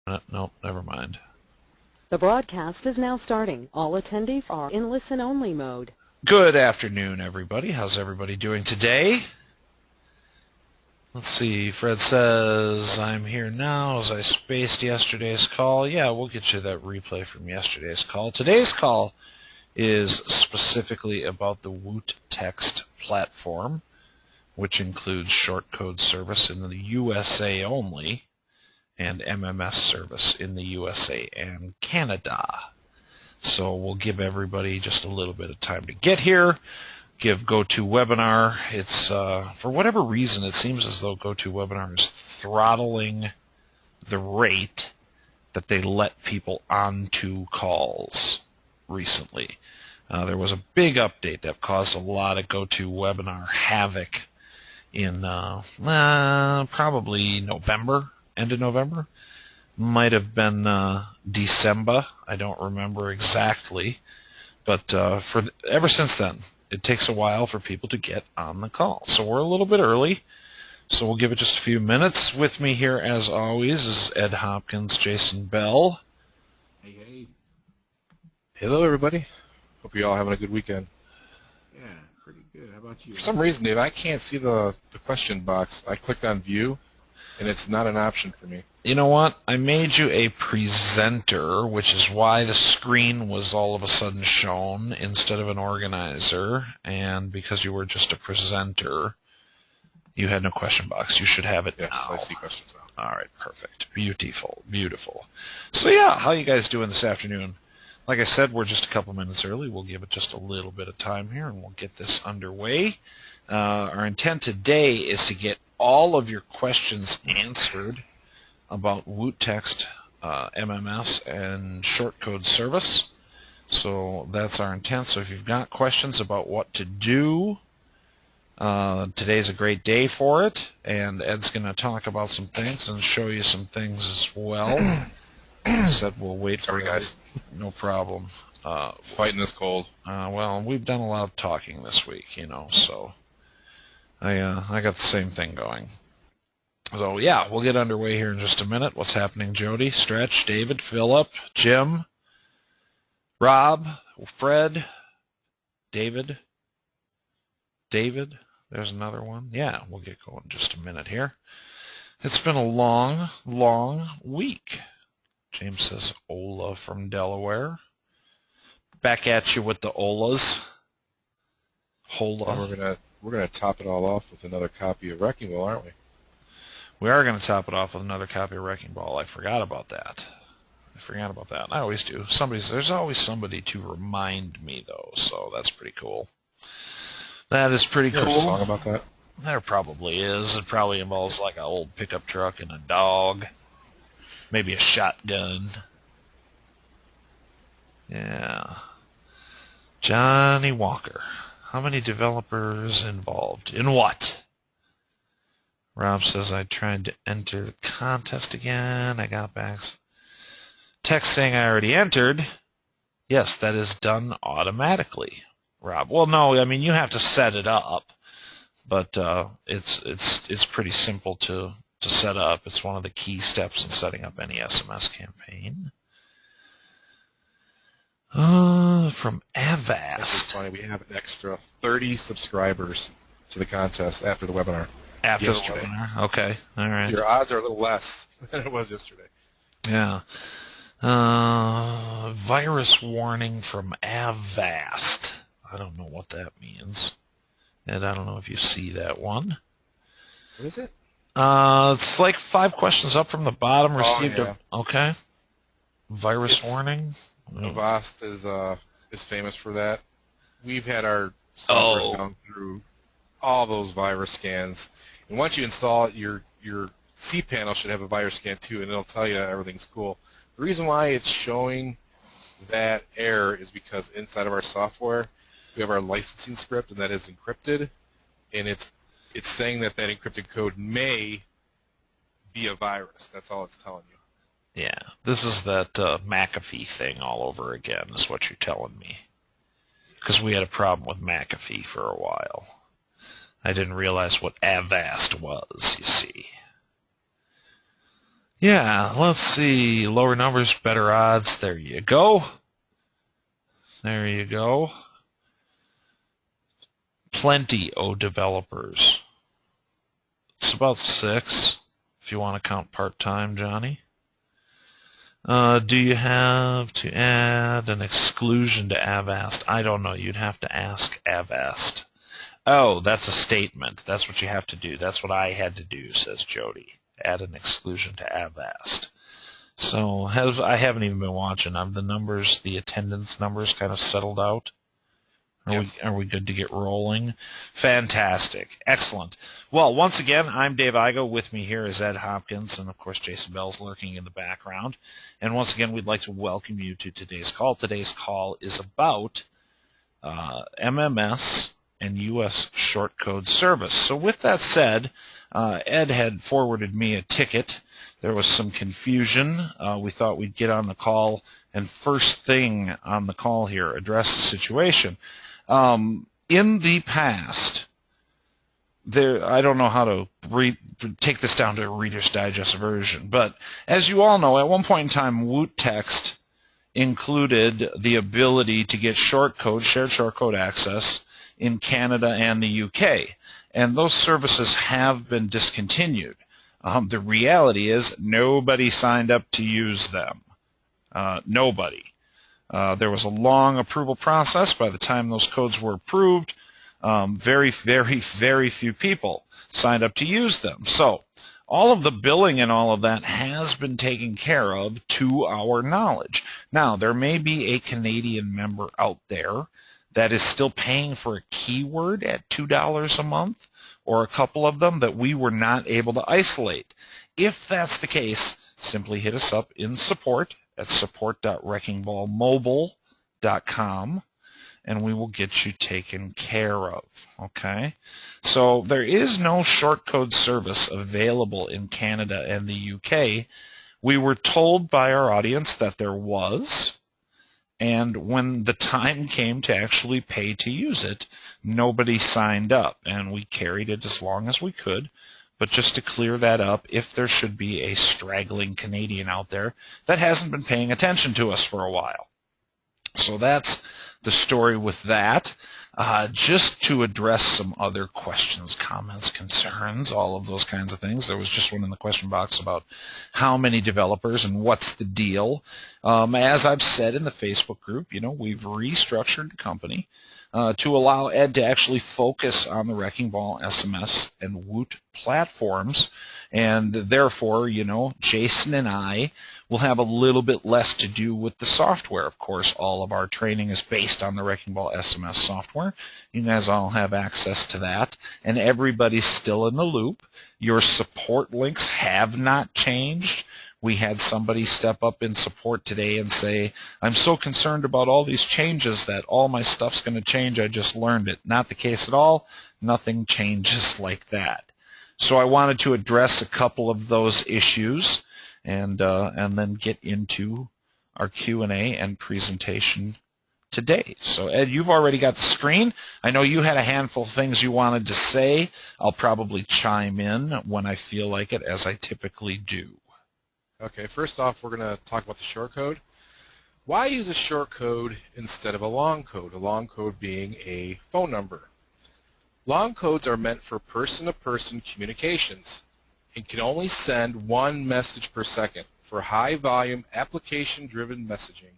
Nope, never mind. The broadcast is now starting. All attendees are in listen-only mode. Good afternoon, everybody. How's everybody doing today? Let's see. Fred says, I'm here now as I spaced yesterday's call. Yeah, we'll get you that replay from yesterday's call. Today's call is specifically about the Woot text platform, which includes short code service in the USA only and MMS service in the USA and Canada. So we'll give everybody just a little bit of time to get here. Give GoToWebinar. It's for whatever reason, it seems as though GoToWebinar is throttling the rate that they let people onto calls recently. There was a big update that caused a lot of GoToWebinar havoc in probably November, end of November. Might have been December. I don't remember exactly. But ever since then, it takes a while for people to get on the call. So we're a little bit early. So we'll give it just a few minutes. With me here, as always, is Ed Hopkins, Jason Bell. Hey, hey. Hello, everybody. Hope you're all having a good weekend. Yeah, pretty good. How about you? For some reason, Dave, I can't see the question box. I clicked on view, and it's not an option for me. You know what? I made you a presenter, which is why the screen was all of a sudden shown instead of an organizer. And because you were just a presenter, you had no question box. You should have it Yes, now. I see questions now. All right, perfect. Beautiful, beautiful. So, yeah, how you guys doing this afternoon? Like I said, we're just a couple minutes early. We'll give it just a little bit of time here, and we'll get this underway. Our intent today is to get all of your questions answered about Woot text, MMS, and shortcode service. So that's our intent. So if you've got questions about what to do, today's a great day for it, and Ed's going to talk about some things and show you some things as well. Said we'll wait for Sorry, guys. No problem. Fighting this cold. Well, we've done a lot of talking this week, so I got the same thing going. So, yeah, we'll get underway here in just a minute. What's happening, Jody, Stretch, David, Philip, Jim, Rob, Fred, David, there's another one. Yeah, we'll get going in just a minute here. It's been a long, long week. James says, Ola from Delaware. Back at you with the Olas. Hola. And we're gonna top it all off with another copy of Wrecking Ball, aren't we? We are going to top it off with another copy of Wrecking Ball. I forgot about that. I always do. There's always somebody to remind me, though, so that's pretty cool. That is pretty cool. There's a song about that? There probably is. It probably involves like an old pickup truck and a dog. Maybe a shotgun. Yeah. Johnny Walker. How many developers involved? In what? Rob says, I tried to enter the contest again. I got back text saying I already entered. Yes, that is done automatically, Rob. Well, no, I mean, you have to set it up, but it's pretty simple to set up. It's one of the key steps in setting up any SMS campaign. From Avast. It's funny. We have an extra 30 subscribers to the contest after the webinar. After yesterday. the webinar. Okay. All right. Your odds are a little less than it was yesterday. Yeah. Virus warning from Avast. I don't know what that means. And I don't know if you see that one. What is it? It's like 5 questions up from the bottom. Received yeah. Okay. Virus warning. Avast is famous for that. We've had our servers gone through all those virus scans. And once you install it, your cPanel should have a virus scan too, and it'll tell you everything's cool. The reason why it's showing that error is because inside of our software, we have our licensing script, and that is encrypted, and it's saying that encrypted code may be a virus. That's all it's telling you. Yeah, this is that McAfee thing all over again, is what you're telling me. Because we had a problem with McAfee for a while. I didn't realize what Avast was, you see. Yeah, let's see. Lower numbers, better odds. There you go. There you go. Plenty of developers. It's about 6, if you want to count part-time, Johnny. Do you have to add an exclusion to Avast? I don't know. You'd have to ask Avast. Oh, that's a statement. That's what you have to do. That's what I had to do, says Jody. Add an exclusion to Avast. So I haven't even been watching. The numbers, the attendance numbers kind of settled out. Yes. Are we good to get rolling? Fantastic. Excellent. Well, once again, I'm Dave Igo. With me here is Ed Hopkins, and of course Jason Bell's lurking in the background. And once again, we'd like to welcome you to today's call. Today's call is about MMS and U.S. shortcode service. So with that said, Ed had forwarded me a ticket. There was some confusion. We thought we'd get on the call and first thing on the call here address the situation. In the past, I don't know how to take this down to a Reader's Digest version, but as you all know, at one point in time, Woot Text included the ability to get shared shortcode access in Canada and the UK, and those services have been discontinued. The reality is nobody signed up to use them. Nobody. There was a long approval process. By the time those codes were approved, very, very, very few people signed up to use them. So all of the billing and all of that has been taken care of to our knowledge. Now, there may be a Canadian member out there that is still paying for a keyword at $2 a month, or a couple of them that we were not able to isolate. If that's the case, simply hit us up in support at support.wreckingballmobile.com, and we will get you taken care of, okay? So there is no shortcode service available in Canada and the UK. We were told by our audience that there was, and when the time came to actually pay to use it, nobody signed up, and we carried it as long as we could. But just to clear that up, if there should be a straggling Canadian out there that hasn't been paying attention to us for a while. So that's the story with that. Just to address some other questions, comments, concerns, all of those kinds of things. There was just one in the question box about how many developers and what's the deal. As I've said in the Facebook group, we've restructured the company to allow Ed to actually focus on the Wrecking Ball, SMS, and Woot platforms. And therefore, Jason and I will have a little bit less to do with the software. Of course, all of our training is based on the Wrecking Ball SMS software. You guys all have access to that, and everybody's still in the loop. Your support links have not changed. We had somebody step up in support today and say, I'm so concerned about all these changes that all my stuff's going to change. I just learned it. Not the case at all. Nothing changes like that. So I wanted to address a couple of those issues and then get into our Q&A and presentation today. So, Ed, you've already got the screen. I know you had a handful of things you wanted to say. I'll probably chime in when I feel like it, as I typically do. Okay, first off, we're going to talk about the shortcode. Why use a shortcode instead of a long code? A long code being a phone number. Long codes are meant for person-to-person communications and can only send one message per second. For high-volume, application-driven messaging,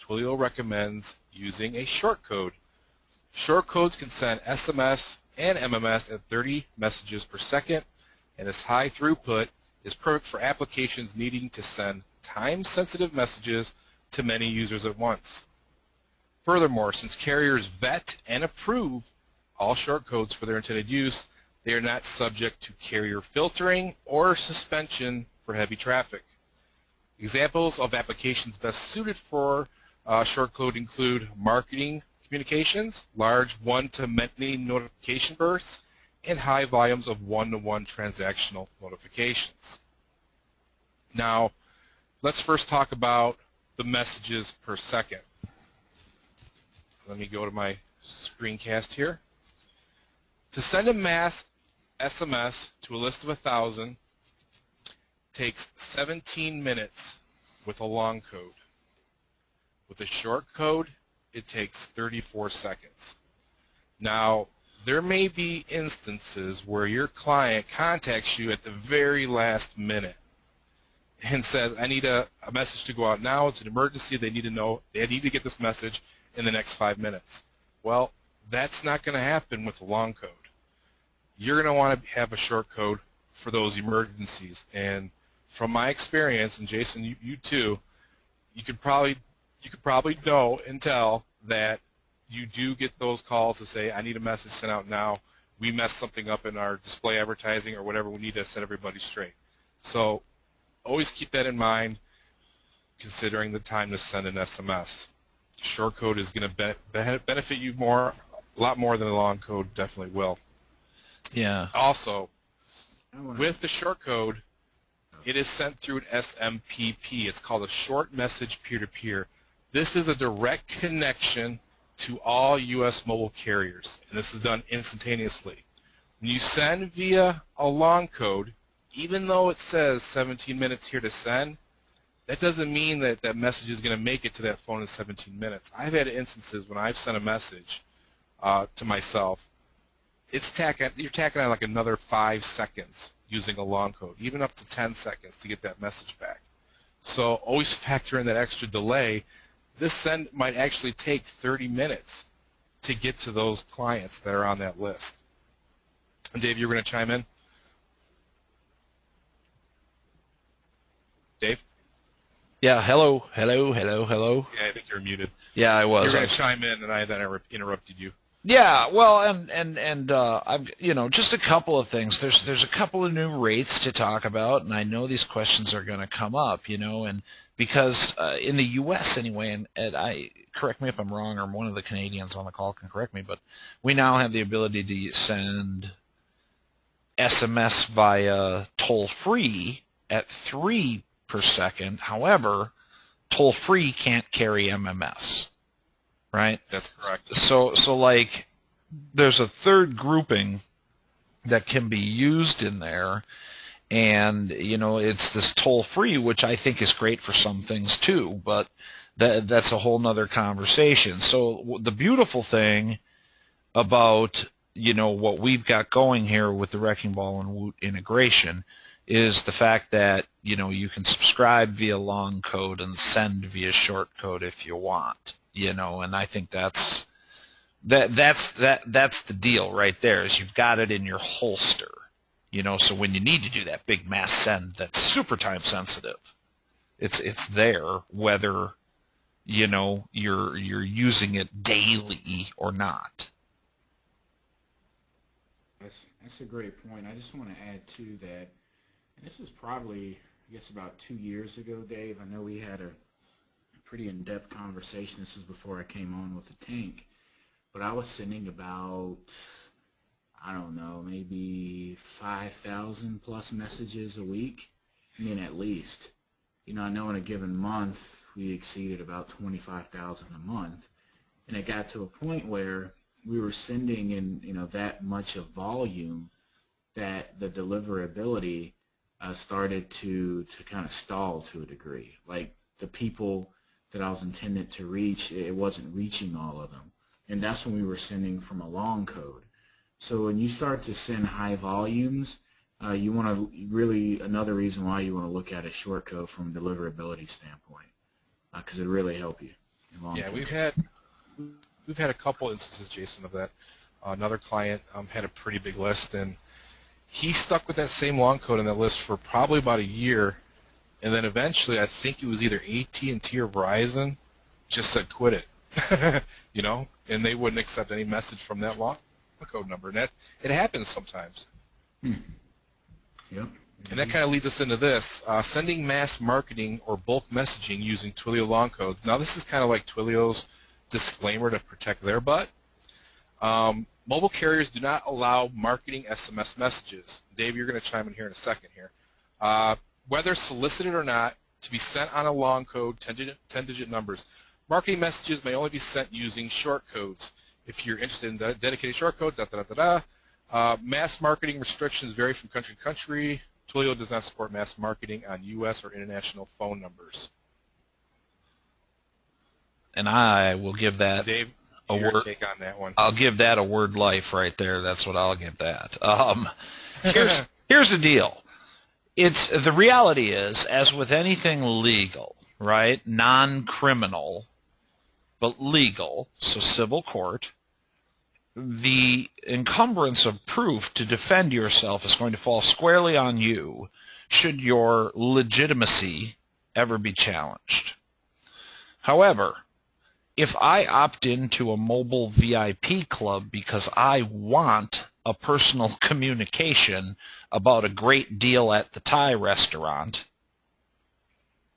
Twilio recommends using a shortcode. Shortcodes can send SMS and MMS at 30 messages per second, and this high throughput is perfect for applications needing to send time-sensitive messages to many users at once. Furthermore, since carriers vet and approve all shortcodes for their intended use, they are not subject to carrier filtering or suspension for heavy traffic. Examples of applications best suited for shortcode include marketing communications, large one-to-many notification bursts, and high volumes of one-to-one transactional notifications. Now, let's first talk about the messages per second. Let me go to my screencast here. To send a mass SMS to a list of 1,000, takes 17 minutes with a long code. With a short code, it takes 34 seconds. Now, there may be instances where your client contacts you at the very last minute and says, I need a message to go out now. It's an emergency. They need to know. They need to get this message in the next 5 minutes. Well, that's not going to happen with a long code. You're going to want to have a short code for those emergencies. And from my experience, and Jason, you too, you could probably know and tell that you do get those calls to say, I need a message sent out now. We messed something up in our display advertising or whatever. We need to set everybody straight. So always keep that in mind, considering the time to send an SMS. Short code is going to benefit you a lot more than the long code definitely will. Yeah. Also, with the short code, it is sent through an SMPP. It's called a short message peer-to-peer. This is a direct connection to all U.S. mobile carriers, and this is done instantaneously. When you send via a long code, even though it says 17 minutes here to send, that doesn't mean that that message is going to make it to that phone in 17 minutes. I've had instances when I've sent a message to myself, you're tacking on like another 5 seconds using a long code, even up to 10 seconds to get that message back. So always factor in that extra delay. This send might actually take 30 minutes to get to those clients that are on that list. And Dave, you're going to chime in? Dave? Yeah, hello. Yeah, I think you're muted. Yeah, I was. You're going to chime in, and I then interrupted you. Yeah, well, and I'm just a couple of things. There's a couple of new rates to talk about, and I know these questions are going to come up, and because in the U.S. anyway, and I correct me if I'm wrong, or one of the Canadians on the call can correct me, but we now have the ability to send SMS via toll-free at 3 per second. However, toll-free can't carry MMS. Right? That's correct. So like there's a third grouping that can be used in there, and it's this toll free, which I think is great for some things too, but that's a whole nother conversation. So the beautiful thing about what we've got going here with the Wrecking Ball and Woot integration is the fact that you can subscribe via long code and send via short code if you want. And I think that's the deal right there, is you've got it in your holster, so when you need to do that big mass send that's super time sensitive, it's there, whether you're using it daily or not. That's a great point. I just want to add to that, and this is probably, I guess, about 2 years ago, Dave. I know we had a pretty in-depth conversation. This was before I came on with the tank, but I was sending about, I don't know, maybe 5,000 plus messages a week. I mean, at least. I know in a given month we exceeded about 25,000 a month, and it got to a point where we were sending in that much of volume that the deliverability started to kind of stall to a degree. Like the people that I was intended to reach, it wasn't reaching all of them. And that's when we were sending from a long code. So when you start to send high volumes, you want to really, another reason why you want to look at a short code from a deliverability standpoint, because it really help you. Yeah, we've had a couple instances, Jason, of that. Another client had a pretty big list, and he stuck with that same long code on that list for probably about a year. And then eventually, I think it was either AT&T or Verizon, just said quit it, and they wouldn't accept any message from that long code number. And it happens sometimes. Yep. And that kind of leads us into this, sending mass marketing or bulk messaging using Twilio long codes. Now, this is kind of like Twilio's disclaimer to protect their butt. Mobile carriers do not allow marketing SMS messages. Dave, you're going to chime in here in a second here. Whether solicited or not, to be sent on a long code, 10-digit numbers. Marketing messages may only be sent using short codes. If you're interested in dedicated short code, Mass marketing restrictions vary from country to country. Twilio does not support mass marketing on U.S. or international phone numbers. And I will give that Dave, a your word. take on that one. I'll give that a word life right there. That's what I'll give that. Here's the deal. It's the reality is, as with anything legal, right? Non-criminal, but legal, so civil court, the encumbrance of proof to defend yourself is going to fall squarely on you should your legitimacy ever be challenged. However, if I opt into a mobile VIP club because I want a personal communication about a great deal at the Thai restaurant,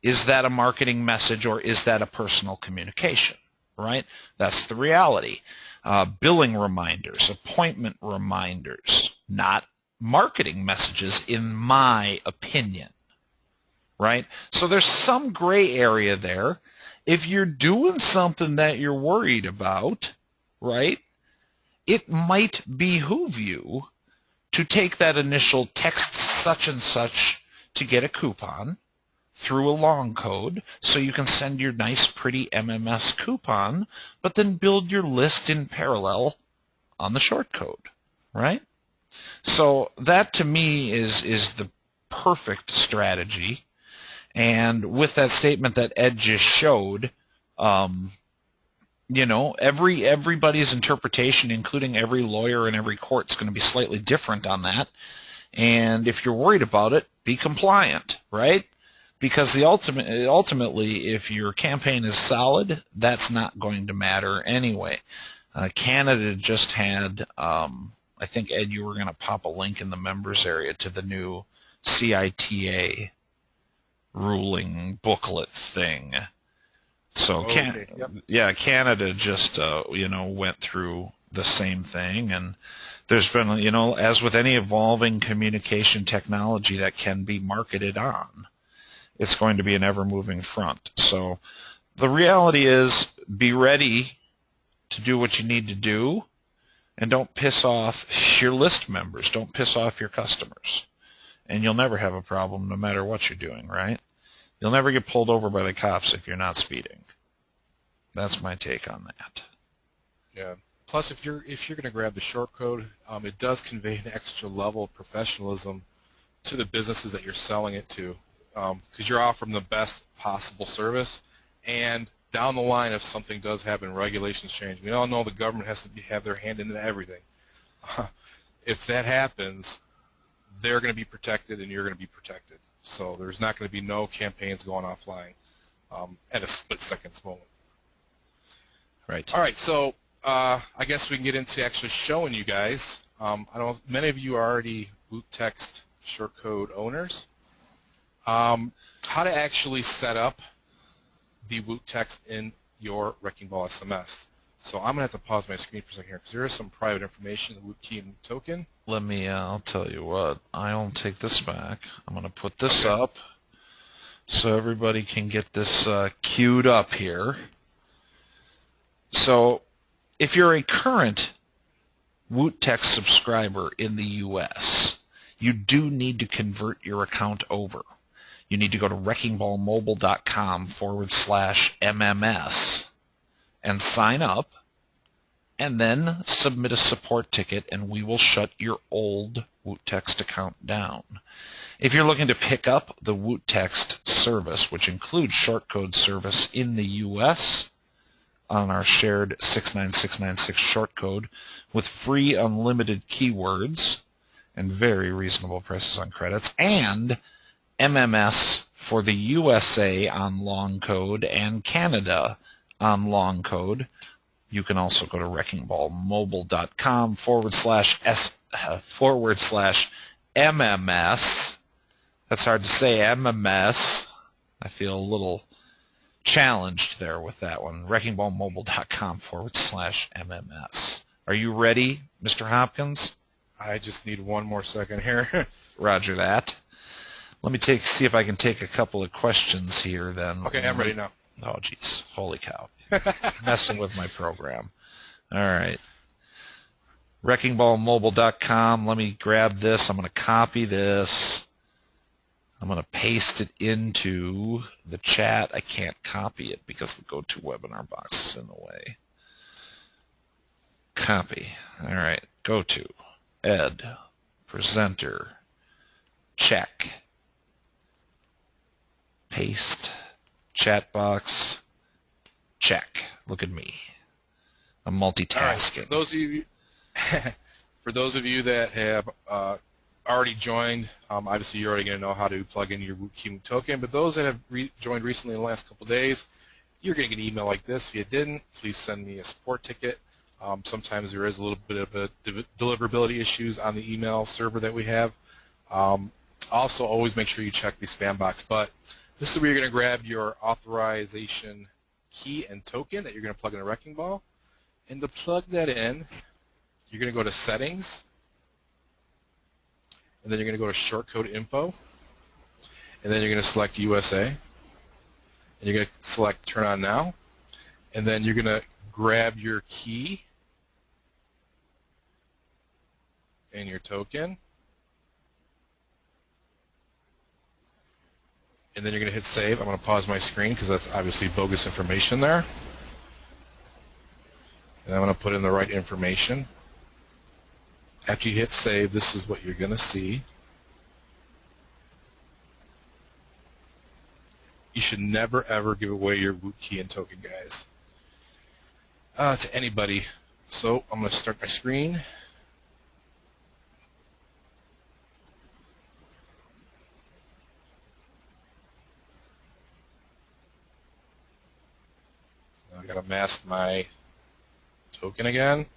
is that a marketing message or is that a personal communication, right? That's the reality. Billing reminders, appointment reminders, not marketing messages in my opinion, right? So there's some gray area there. If you're doing something that you're worried about, right, it might behoove you to take that initial text such and such to get a coupon through a long code so you can send your nice pretty MMS coupon, but then build your list in parallel on the short code, right? So that to me is the perfect strategy. And with that statement that Ed just showed, everybody's interpretation, including every lawyer and every court, is going to be slightly different on that. And if you're worried about it, be compliant, right? Because ultimately, if your campaign is solid, that's not going to matter anyway. Canada just had, I think, Ed, you were going to pop a link in the members area to the new CITA ruling booklet thing. So Canada just went through the same thing, and there's been, as with any evolving communication technology that can be marketed on, it's going to be an ever-moving front. So the reality is, be ready to do what you need to do, and don't piss off your list members, don't piss off your customers. And you'll never have a problem no matter what you're doing, right? You'll never get pulled over by the cops if you're not speeding. That's my take on that. Yeah. Plus, if you're going to grab the short code, it does convey an extra level of professionalism to the businesses that you're selling it to, because you're offering the best possible service. And down the line, if something does happen, regulations change. We all know the government has to have their hand into everything. If that happens, they're going to be protected and you're going to be protected. So there's not going to be no campaigns going offline at a split-second moment. Right. All right, so I guess we can get into actually showing you guys. I know many of you are already boot text short code owners. How to actually set up the boot text in your Wrecking Ball SMS. So I'm going to have to pause my screen for a second here because there is some private information in the root key and token. I'll tell you what, I'll take this back. I'm going to put this up so everybody can get this queued up here. So if you're a current WootText subscriber in the U.S., you do need to convert your account over. You need to go to wreckingballmobile.com/MMS and sign up, and then submit a support ticket, and we will shut your old WootText account down. If you're looking to pick up the WootText service, which includes shortcode service in the U.S., on our shared 69696 shortcode with free unlimited keywords and very reasonable prices on credits, and MMS for the USA on long code and Canada on long code, you can also go to wreckingballmobile.com/MMS. That's hard to say, MMS. I feel a little challenged there with that one. wreckingballmobile.com/MMS. Are you ready, Mr. Hopkins? I just need one more second here. Roger that. Let me see if I can take a couple of questions here then. Okay, I'm ready now. Oh, geez. Holy cow. Messing with my program. All right. wreckingballmobile.com. Let me grab this. I'm going to copy this. I'm going to paste it into the chat. I can't copy it because the GoToWebinar box is in the way. Copy. All right. Go to Ed, Presenter, check. Paste, chat box, check. Look at me. I'm multitasking. All right. For those of you that have already joined, obviously you're already going to know how to plug in your WootKey token, but those that have joined recently in the last couple of days, you're going to get an email like this. If you didn't, please send me a support ticket. Sometimes there is a little bit of a deliverability issues on the email server that we have. Also, always make sure you check the spam box. But this is where you're going to grab your authorization key and token that you're going to plug in a wrecking ball. And to plug that in, you're going to go to Settings, and then you're going to go to Shortcode Info, and then you're going to select USA, and you're going to select Turn On Now, and then you're going to grab your key and your token, and then you're going to hit Save. I'm going to pause my screen because that's obviously bogus information there. And I'm going to put in the right information. After you hit Save, this is what you're going to see. You should never, ever give away your WootKey and token, guys, to anybody. So I'm going to start my screen. I've got to mask my token again.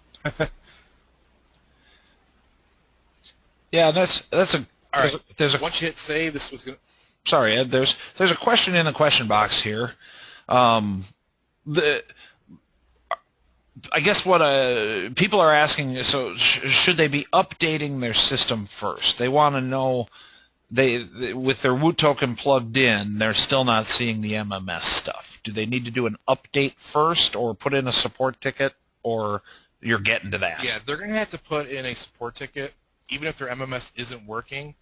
Yeah, that's a. All right. There's a. Once you hit Save, this was going to. Sorry, Ed. There's a question in the question box here. I guess what people are asking is, so should they be updating their system first? They want to know with their Woot token plugged in, they're still not seeing the MMS stuff. Do they need to do an update first, or put in a support ticket, or you're getting to that? Yeah, they're going to have to put in a support ticket, even if their MMS isn't working.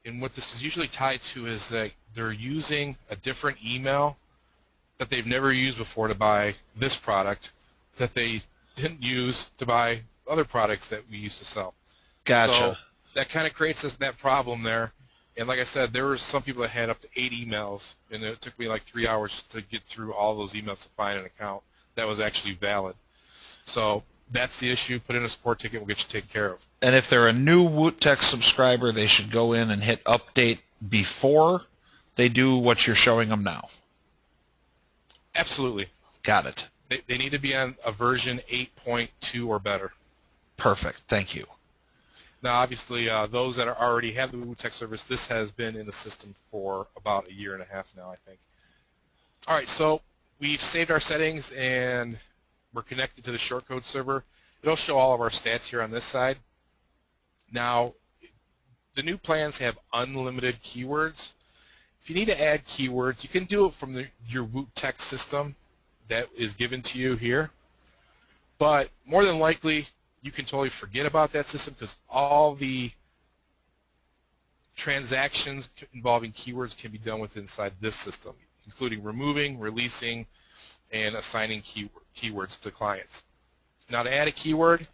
And what this is usually tied to is that they're using a different email that they've never used before to buy this product that they didn't use to buy other products that we used to sell. Gotcha. So that kind of creates that problem there. And like I said, there were some people that had up to 8 emails, and it took me like 3 hours to get through all those emails to find an account that was actually valid. So that's the issue. Put in a support ticket. We'll get you taken care of. And if they're a new WootTech subscriber, they should go in and hit update before they do what you're showing them now. Absolutely. Got it. They need to be on a version 8.2 or better. Perfect. Thank you. Now, obviously, those that already have the WootTech service, this has been in the system for about 1.5 years now, I think. All right, so we've saved our settings, and we're connected to the shortcode server. It'll show all of our stats here on this side. Now, the new plans have unlimited keywords. If you need to add keywords, you can do it from your WootTech system that is given to you here. But more than likely, you can totally forget about that system because all the transactions involving keywords can be done with inside this system, including removing, releasing, and assigning keywords to clients. Now, to add a keyword,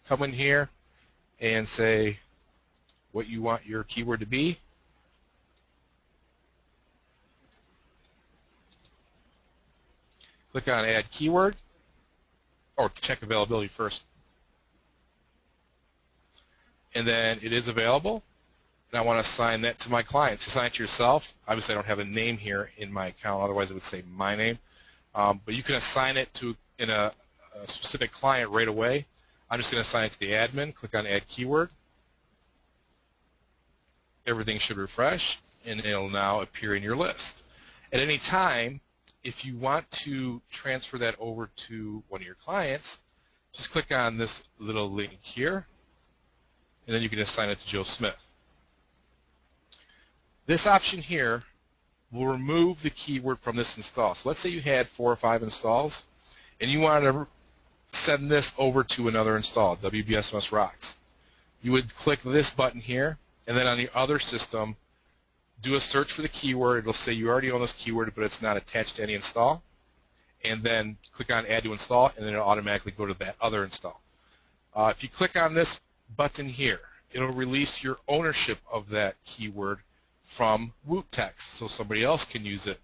come in here and say what you want your keyword to be. Click on Add Keyword, or check availability first. And then it is available, and I want to assign that to my client. To assign it to yourself, obviously I don't have a name here in my account, otherwise it would say my name. But you can assign it to a specific client right away. I'm just going to assign it to the admin. Click on Add Keyword. Everything should refresh, and it'll now appear in your list. At any time, if you want to transfer that over to one of your clients, just click on this little link here, and then you can assign it to Joe Smith. This option here will remove the keyword from this install. So let's say you had 4 or 5 installs, and you wanted to send this over to another install, WBSMS Rocks. You would click this button here, and then on the other system, do a search for the keyword. It'll say you already own this keyword, but it's not attached to any install. And then click on Add to Install, and then it'll automatically go to that other install. If you click on this button here, it'll release your ownership of that keyword from Woot Text, so somebody else can use it.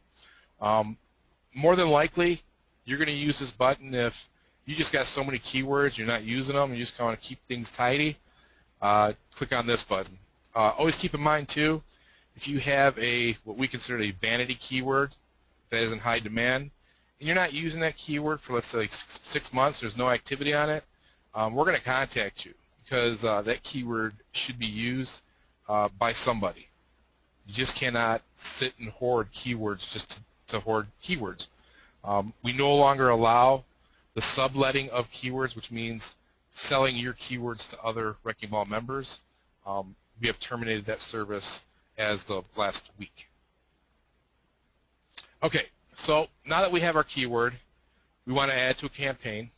More than likely, you're going to use this button if you just got so many keywords, you're not using them, you just want to keep things tidy. Click on this button. Always keep in mind, too, if you have what we consider a vanity keyword that is in high demand, and you're not using that keyword for, let's say, 6 months, there's no activity on it, we're going to contact you because that keyword should be used by somebody. You just cannot sit and hoard keywords just to hoard keywords. We no longer allow the subletting of keywords, which means selling your keywords to other Wrecking Ball members. We have terminated that service as of last week. Okay, so now that we have our keyword, we want to add to a campaign.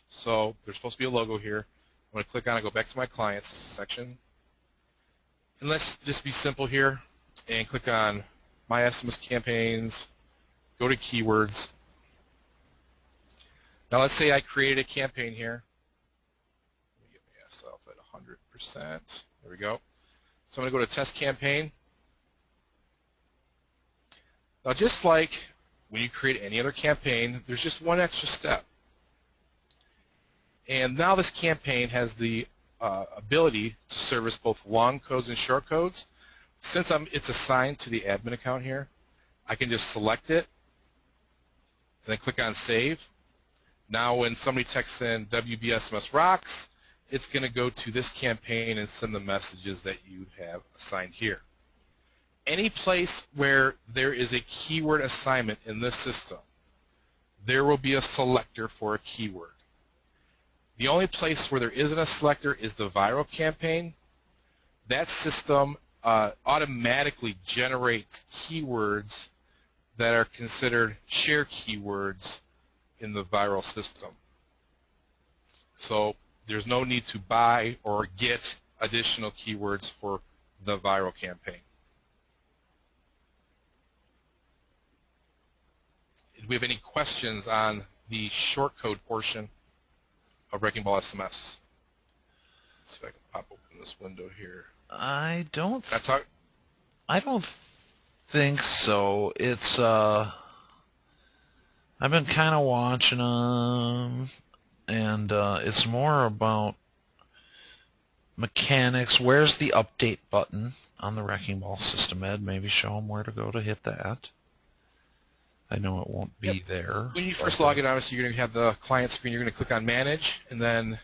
So there's supposed to be a logo here. I'm going to click on it, go back to my clients section. And let's just be simple here and click on My SMS Campaigns, go to Keywords. Now let's say I created a campaign here. Let me get myself at 100%. There we go. So I'm going to go to Test Campaign. Now just like when you create any other campaign, there's just one extra step. And now this campaign has the ability to service both long codes and short codes. Since it's assigned to the admin account here, I can just select it, and then click on Save. Now when somebody texts in WBSMS Rocks, it's going to go to this campaign and send the messages that you have assigned here. Any place where there is a keyword assignment in this system, there will be a selector for a keyword. The only place where there isn't a selector is the viral campaign. That system automatically generates keywords that are considered share keywords in the viral system. So there's no need to buy or get additional keywords for the viral campaign. Do we have any questions on the short code portion of Wrecking Ball SMS? Let's see if I can pop open this window here. I don't Can I talk? think so. It's I've been kind of watching them, and it's more about mechanics. Where's the update button on the Wrecking Ball system, Ed? Maybe show them where to go to hit that. I know it won't be there. When you first log in, obviously you're going to have the client screen. You're going to click on Manage, and then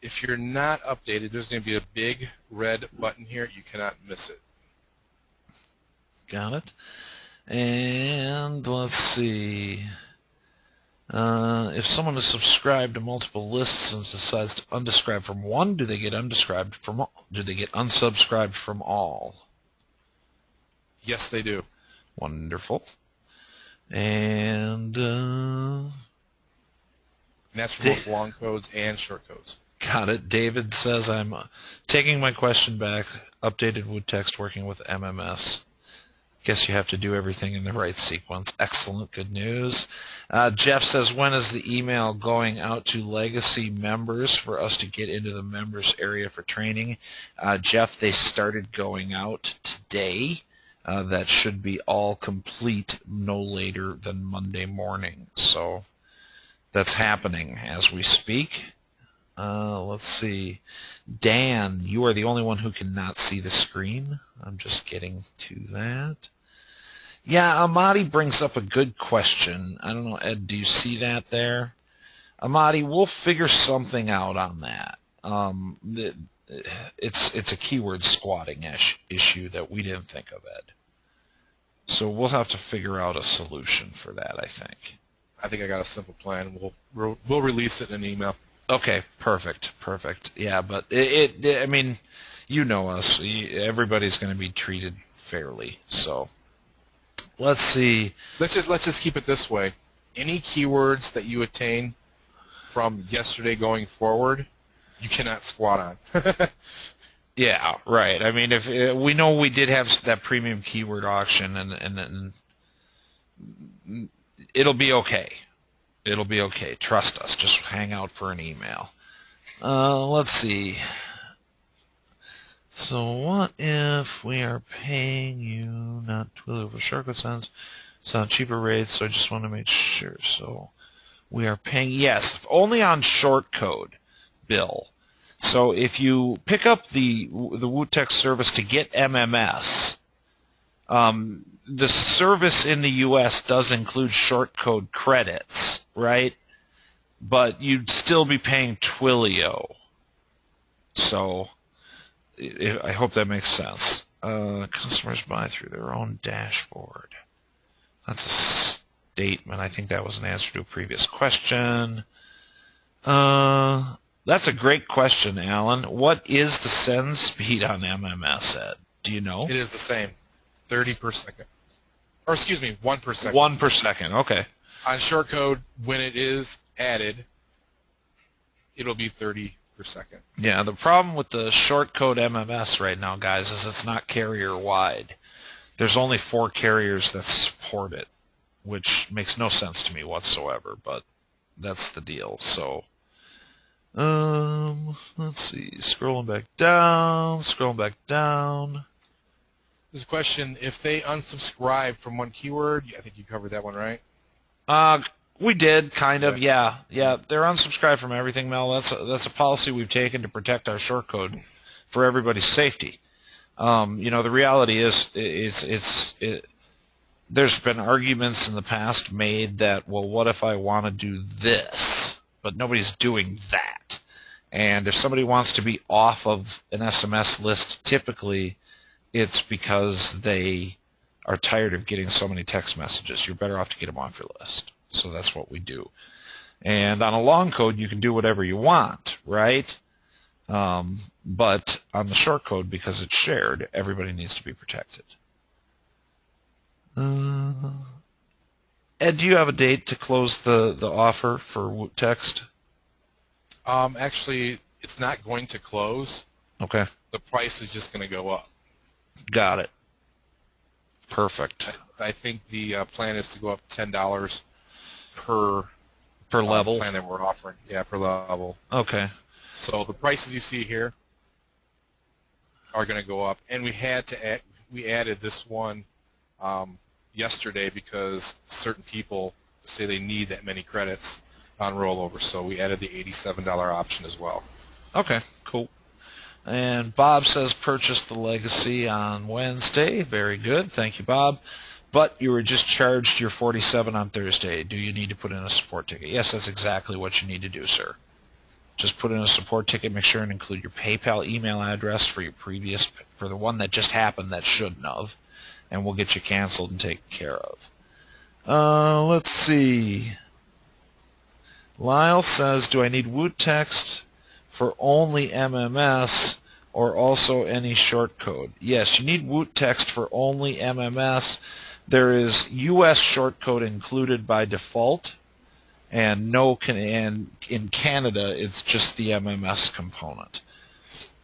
if you're not updated, there's going to be a big red button here. You cannot miss it. Got it. And let's see. If someone is subscribed to multiple lists and decides to unsubscribe from one, do they get unsubscribed from all? Do they get unsubscribed from all? Yes, they do. Wonderful. And that's for both long codes and short codes. Got it. David says, I'm taking my question back. Updated Woot Text working with MMS. Guess you have to do everything in the right sequence. Excellent. Good news. Jeff says, when is the email going out to legacy members for us to get into the members area for training? Jeff, they started going out today. That should be all complete no later than Monday morning. So that's happening as we speak. Let's see. Dan, you are the only one who cannot see the screen. I'm just getting to that. Yeah, Amadi brings up a good question. I don't know, Ed, do you see that there? Amadi, we'll figure something out on that. It's a keyword squatting issue that we didn't think of, Ed. So we'll have to figure out a solution for that, I think. I think I got a simple plan. We'll release it in an email. Okay, perfect. Yeah, but I mean, you know us. Everybody's going to be treated fairly. So let's see. Let's just keep it this way. Any keywords that you attain from yesterday going forward, you cannot squat on. Yeah, right. I mean, if we know we did have that premium keyword auction, and it'll be okay. It'll be okay. Trust us. Just hang out for an email. Let's see. So what if we are paying you not Twilio over shortcut cents, so on cheaper rates? So I just want to make sure. So we are paying, yes, only on short code bill. So if you pick up the WooText service to get MMS, the service in the U.S. does include short code credits, right? But you'd still be paying Twilio. So I hope that makes sense. Customers buy through their own dashboard. That's a statement. I think that was an answer to a previous question. That's a great question, Alan. What is the send speed on MMS, Ed? Do you know? It is the same, 30 per second. Or excuse me, 1 per second. 1 per second, okay. On short code, when it is added, it'll be 30 per second. Yeah, the problem with the short code MMS right now, guys, is it's not carrier wide. There's only 4 carriers that support it, which makes no sense to me whatsoever, but that's the deal. So, let's see, scrolling back down. There's a question, if they unsubscribe from one keyword, I think you covered that one, right? We did, kind of, yeah. They're unsubscribed from everything, Mel. That's a policy we've taken to protect our shortcode for everybody's safety. The reality is, there's been arguments in the past made that, well, what if I want to do this? But nobody's doing that. And if somebody wants to be off of an SMS list, typically it's because they are tired of getting so many text messages. You're better off to get them off your list. So that's what we do. And on a long code, you can do whatever you want, right? But on the short code, because it's shared, everybody needs to be protected. Ed, do you have a date to close the offer for WooText? Actually, it's not going to close. Okay. The price is just going to go up. Got it. Perfect. I think the plan is to go up $10 per level plan that we're offering. Yeah, per level. Okay. So the prices you see here are going to go up, and we added this one yesterday because certain people say they need that many credits on rollover, so we added the $87 option as well. Okay, cool. And Bob says purchase the Legacy on Wednesday. Very good. Thank you, Bob. But you were just charged your $47 on Thursday. Do you need to put in a support ticket? Yes, that's exactly what you need to do, sir. Just put in a support ticket. Make sure and include your PayPal email address for the one that just happened that shouldn't have, and we'll get you canceled and taken care of. Let's see. Lyle says, do I need WooText for only MMS or also any short code? Yes, you need WooText for only MMS. There is U.S. short code included by default, and in Canada, it's just the MMS component.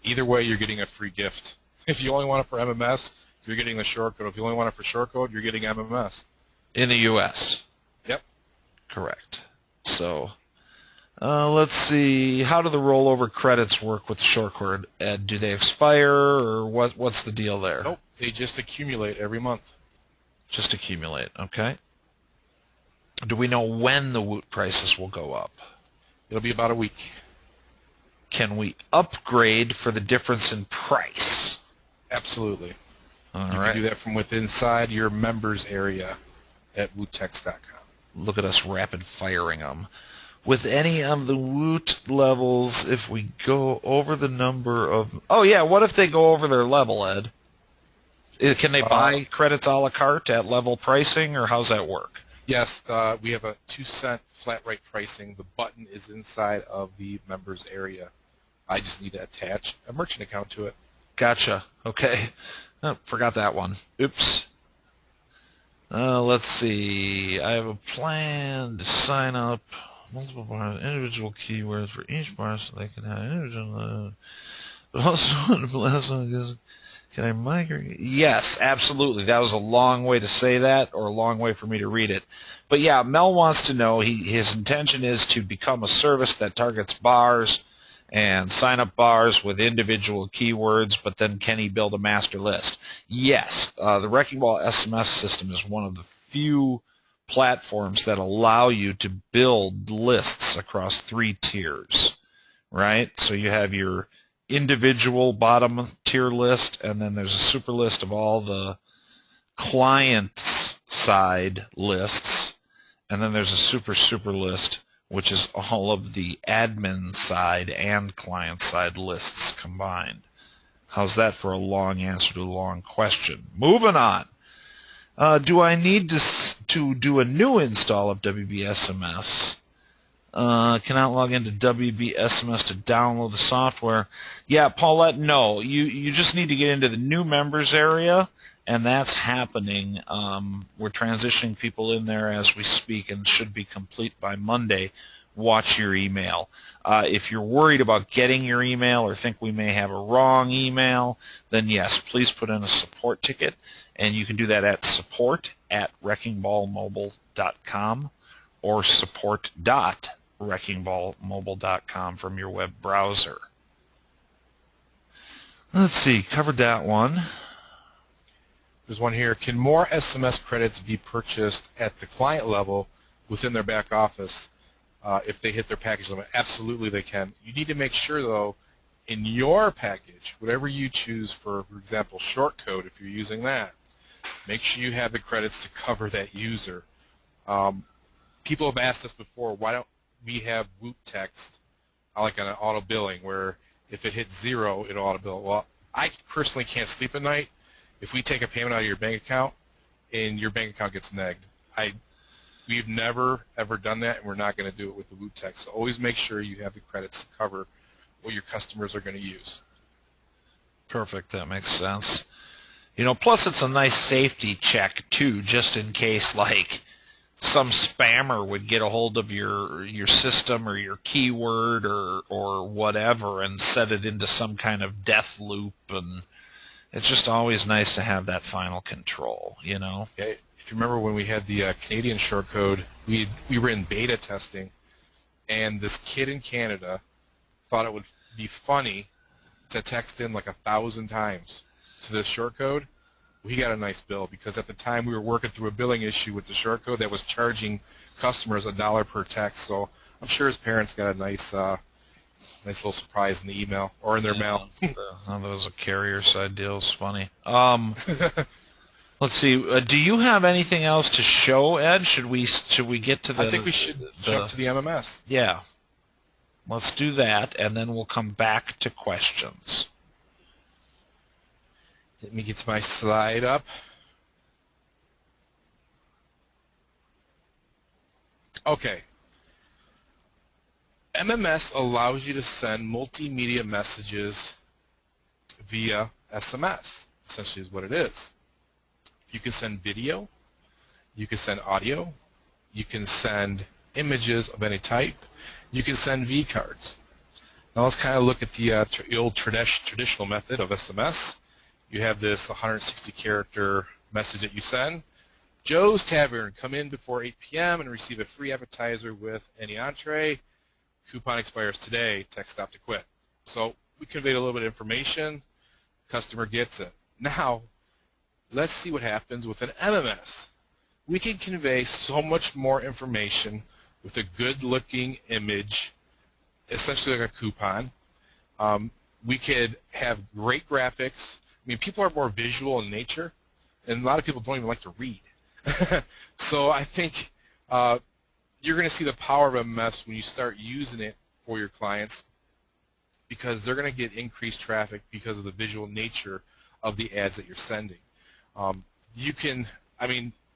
Either way, you're getting a free gift. If you only want it for MMS, you're getting the short code. If you only want it for short code, you're getting MMS. In the U.S.? Yep. Correct. So, let's see. How do the rollover credits work with the short code? Ed, do they expire, or what's the deal there? Nope. They just accumulate every month. Just accumulate, okay. Do we know when the Woot prices will go up? It'll be about a week. Can we upgrade for the difference in price? Absolutely. All you right. can do that from within inside your members area at wootext.com. Look at us rapid firing them. With any of the Woot levels, if we go over the number of... Oh, yeah, what if they go over their level, Ed? Can they buy credits a la carte at level pricing, or how's that work? Yes, we have a 2-cent flat rate pricing. The button is inside of the members area. I just need to attach a merchant account to it. Gotcha. Okay. Oh, forgot that one. Oops. Let's see. I have a plan to sign up multiple bars, individual keywords for each bar so they can have individual... But also, the last one is, can I migrate? Yes, absolutely. That was a long way to say that, or a long way for me to read it. But yeah, Mel wants to know, his intention is to become a service that targets bars and sign up bars with individual keywords, but then can he build a master list? Yes, the Wrecking Ball SMS system is one of the few platforms that allow you to build lists across 3 tiers, right? So you have your individual bottom tier list, and then there's a super list of all the client's side lists, and then there's a super list, which is all of the admin side and client side lists combined. How's that for a long answer to a long question? Moving on. Do I need to do a new install of WBSMS? Cannot log into WBSMS to download the software. Yeah, Paulette, no. You just need to get into the new members area, and that's happening. We're transitioning people in there as we speak and should be complete by Monday. Watch your email. If you're worried about getting your email or think we may have a wrong email, then yes, please put in a support ticket, and you can do that at support@wreckingballmobile.com or support.wreckingballmobile.com from your web browser. Let's see, covered that one. There's one here. Can more SMS credits be purchased at the client level within their back office if they hit their package limit? Absolutely they can. You need to make sure, though, in your package, whatever you choose for example, short code, if you're using that, make sure you have the credits to cover that user. People have asked us before, why don't we have Whoop text like on an auto billing where if it hits 0, it'll auto bill. Well, I personally can't sleep at night if we take a payment out of your bank account and your bank account gets negged. We've never, ever done that, and we're not going to do it with the Whoop text. So always make sure you have the credits to cover what your customers are going to use. Perfect. That makes sense. Plus it's a nice safety check, too, just in case, like, some spammer would get a hold of your system or your keyword or whatever and set it into some kind of death loop, and it's just always nice to have that final control, Okay. If you remember when we had the Canadian short code, we were in beta testing, and this kid in Canada thought it would be funny to text in like 1,000 times to this short code. We got a nice bill because at the time we were working through a billing issue with the short code that was charging customers $1 per text. So I'm sure his parents got a nice little surprise in the email or in their mail. Those are carrier side deals. Funny. Let's see. Do you have anything else to show, Ed? Should we get to the? I think we should jump to the MMS. Yeah. Let's do that, and then we'll come back to questions. Let me get my slide up. Okay. MMS allows you to send multimedia messages via SMS, essentially is what it is. You can send video, you can send audio, you can send images of any type, you can send V-cards. Now let's kind of look at the old traditional method of SMS. You have this 160-character message that you send. Joe's Tavern, come in before 8 p.m. and receive a free appetizer with any entree. Coupon expires today. Text stop to quit. So we conveyed a little bit of information. Customer gets it. Now, let's see what happens with an MMS. We can convey so much more information with a good-looking image, essentially like a coupon. We could have great graphics. I mean, people are more visual in nature, and a lot of people don't even like to read. So I think you're going to see the power of MMS when you start using it for your clients because they're going to get increased traffic because of the visual nature of the ads that you're sending. You can,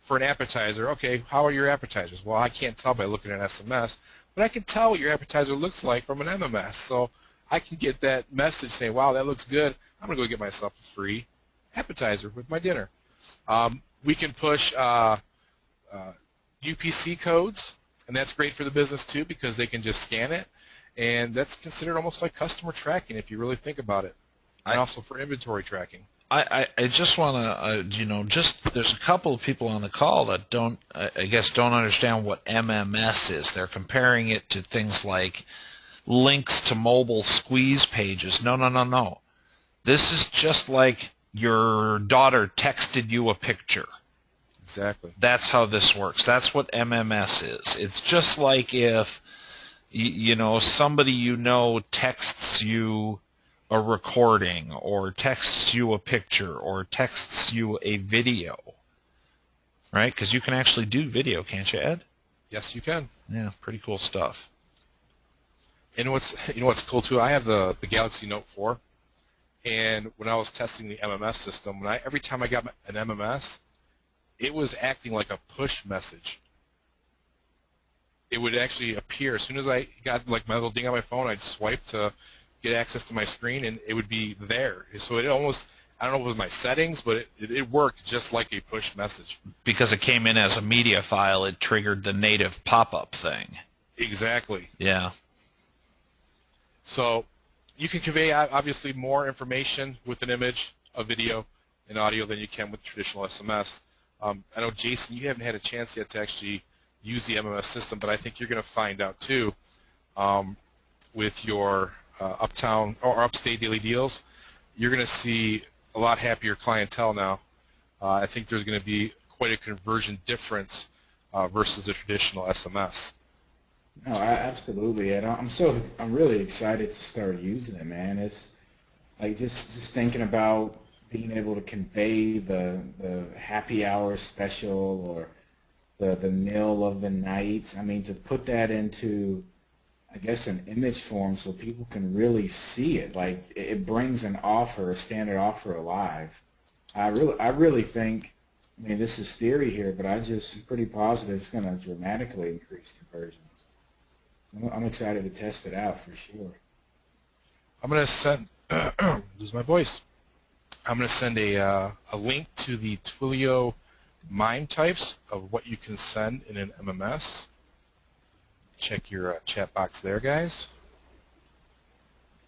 for an appetizer, okay, how are your appetizers? Well, I can't tell by looking at SMS, but I can tell what your appetizer looks like from an MMS. So I can get that message saying, wow, that looks good. I'm going to go get myself a free appetizer with my dinner. We can push UPC codes, and that's great for the business too because they can just scan it, and that's considered almost like customer tracking if you really think about it. and also for inventory tracking. I just want to, there's a couple of people on the call that I guess don't understand what MMS is. They're comparing it to things like links to mobile squeeze pages. No, no, no, no. This is just like your daughter texted you a picture. Exactly. That's how this works. That's what MMS is. It's just like if, somebody texts you a recording or texts you a picture or texts you a video, right? Because you can actually do video, can't you, Ed? Yes, you can. Yeah, pretty cool stuff. And what's cool too? I have the Galaxy Note 4, and when I was testing the MMS system, every time I got an MMS, it was acting like a push message. It would actually appear as soon as I got like my little ding on my phone, I'd swipe to get access to my screen, and it would be there. So it almost, I don't know if it was my settings, but it worked just like a push message. Because it came in as a media file, it triggered the native pop-up thing. Exactly. Yeah. So you can convey, obviously, more information with an image, a video, and audio than you can with traditional SMS. I know, Jason, you haven't had a chance yet to actually use the MMS system, but I think you're going to find out, too, with your uptown or upstate daily deals. You're going to see a lot happier clientele now. I think there's going to be quite a conversion difference versus the traditional SMS. No, absolutely. And I'm really excited to start using it, man. It's like just thinking about being able to convey the happy hour special or the meal of the night. I mean, to put that into, I guess, an image form so people can really see it. Like, it brings an offer, a standard offer, alive. I really think, I mean, this is theory here, but I'm pretty positive it's going to dramatically increase conversions. I'm excited to test it out for sure. I'm going to send, lose my voice. I'm going to send a link to the Twilio MIME types of what you can send in an MMS. Check your chat box there, guys.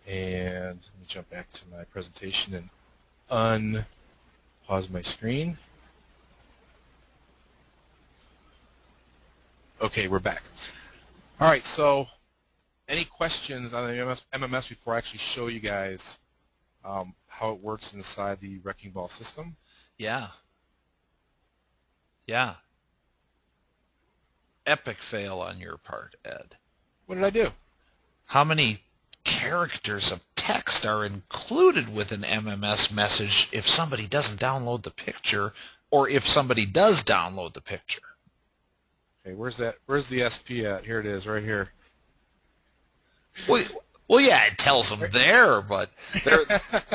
And let me jump back to my presentation and unpause my screen. Okay, we're back. All right, so any questions on the MMS before I actually show you guys how it works inside the Wrecking Ball system? Yeah. Yeah. Epic fail on your part, Ed. What did I do? How many characters of text are included with an MMS message if somebody doesn't download the picture, or if somebody does download the picture? Okay, where's that? Where's the SP at? Here it is, right here. Well, yeah, it tells them there, but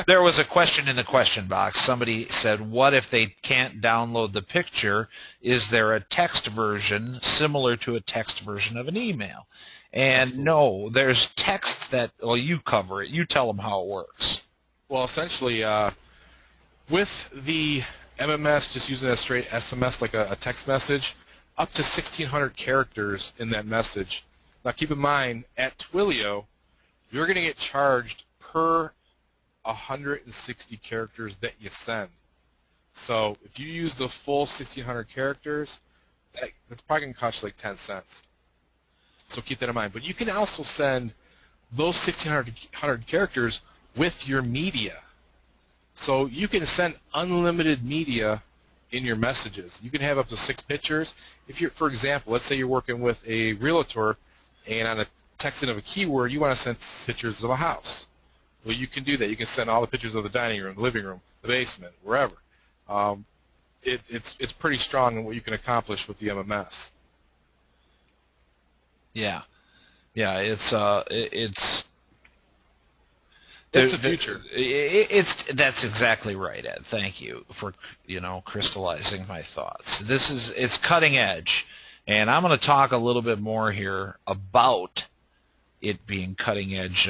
there was a question in the question box. Somebody said, what if they can't download the picture? Is there a text version similar to a text version of an email? And Absolutely. No, there's text that, well, you cover it. You tell them how it works. Well, essentially, with the MMS, just using a straight SMS like a text message, up to 1,600 characters in that message. Now, keep in mind, at Twilio, you're going to get charged per 160 characters that you send. So if you use the full 1,600 characters, that's probably going to cost you like 10 cents. So keep that in mind. But you can also send those 1,600 characters with your media. So you can send unlimited media in your messages. You can have up to 6 pictures. If you're, for example, let's say you're working with a realtor, and on a texting of a keyword, you want to send pictures of a house. Well, you can do that. You can send all the pictures of the dining room, the living room, the basement, wherever. It's pretty strong in what you can accomplish with the MMS. Yeah, it's That's the future. That's exactly right, Ed. Thank you for crystallizing my thoughts. It's cutting edge, and I'm going to talk a little bit more here about it being cutting edge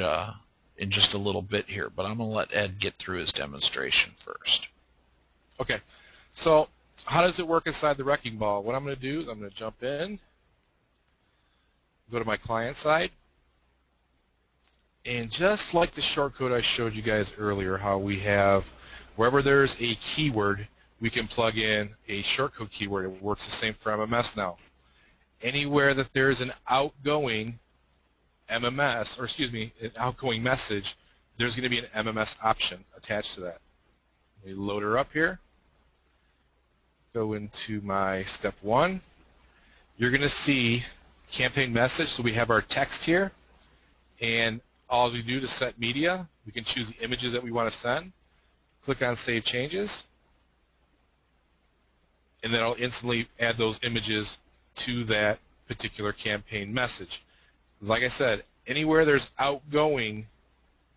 in just a little bit here. But I'm going to let Ed get through his demonstration first. Okay, so how does it work inside the Wrecking Ball? What I'm going to do is I'm going to jump in, go to my client side, And just like the shortcode I showed you guys earlier, how we have, wherever there's a keyword, we can plug in a shortcode keyword. It works the same for MMS now. Anywhere that there's an outgoing MMS, or excuse me, an outgoing message, there's going to be an MMS option attached to that. We load her up here. Go into my step 1. You're going to see campaign message. So we have our text here, and all we do to set media, we can choose the images that we want to send. Click on Save Changes, and then I'll instantly add those images to that particular campaign message. Like I said, anywhere there's outgoing,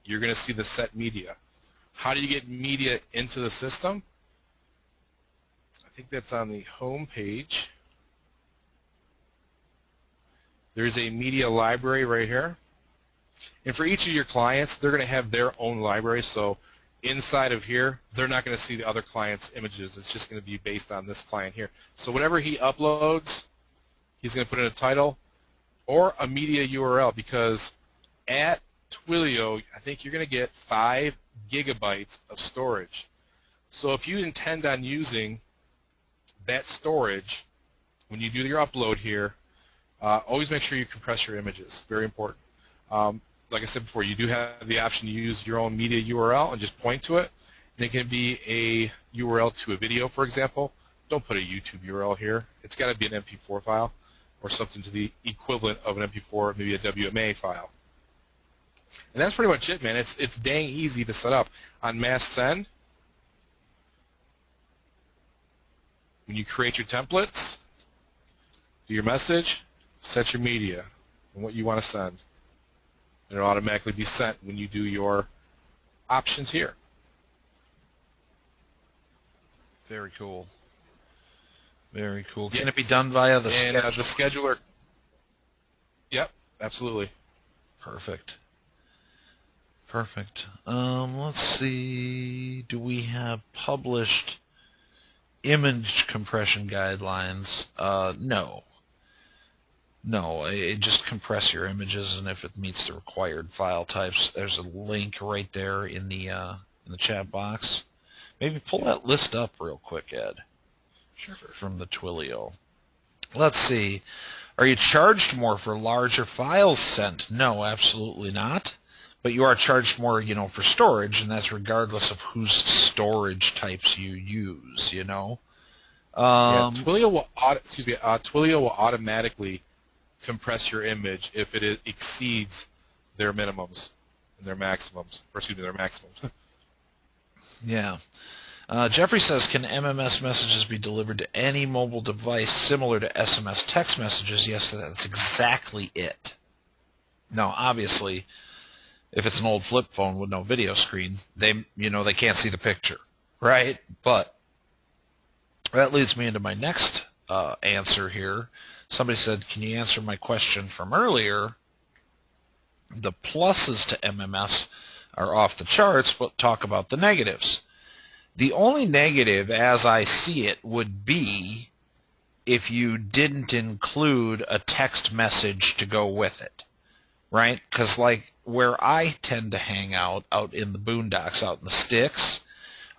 you're going to see the set media. How do you get media into the system? I think that's on the home page. There's a media library right here. And for each of your clients, they're going to have their own library. So inside of here, they're not going to see the other client's images. It's just going to be based on this client here. So whatever he uploads, he's going to put in a title or a media URL, because at Twilio, I think you're going to get 5 gigabytes of storage. So if you intend on using that storage when you do your upload here, always make sure you compress your images. Very important. Like I said before, you do have the option to use your own media URL and just point to it. And it can be a URL to a video, for example. Don't put a YouTube URL here. It's got to be an MP4 file or something to the equivalent of an MP4, maybe a WMA file. And that's pretty much it, man. It's dang easy to set up. On mass send, when you create your templates, do your message, set your media and what you want to send. And it'll automatically be sent when you do your options here. Very cool. Very cool. Can it be done via the scheduler? The scheduler. Yep, absolutely. Perfect. Perfect. Let's see. Do we have published image compression guidelines? No. No, just compress your images, and if it meets the required file types, there's a link right there in the chat box. Maybe pull that list up real quick, Ed. Sure. From the Twilio. Let's see. Are you charged more for larger files sent? No, absolutely not. But you are charged more, for storage, and that's regardless of whose storage types you use, Twilio will automatically compress your image if it exceeds their minimums and their maximums, their maximums. Yeah. Jeffrey says, can MMS messages be delivered to any mobile device similar to SMS text messages? Yes, that's exactly it. Now, obviously, if it's an old flip phone with no video screen, they can't see the picture, right? But that leads me into my next answer here. Somebody said, can you answer my question from earlier? The pluses to MMS are off the charts, but talk about the negatives. The only negative, as I see it, would be if you didn't include a text message to go with it, right? Because like where I tend to hang out in the boondocks, out in the sticks,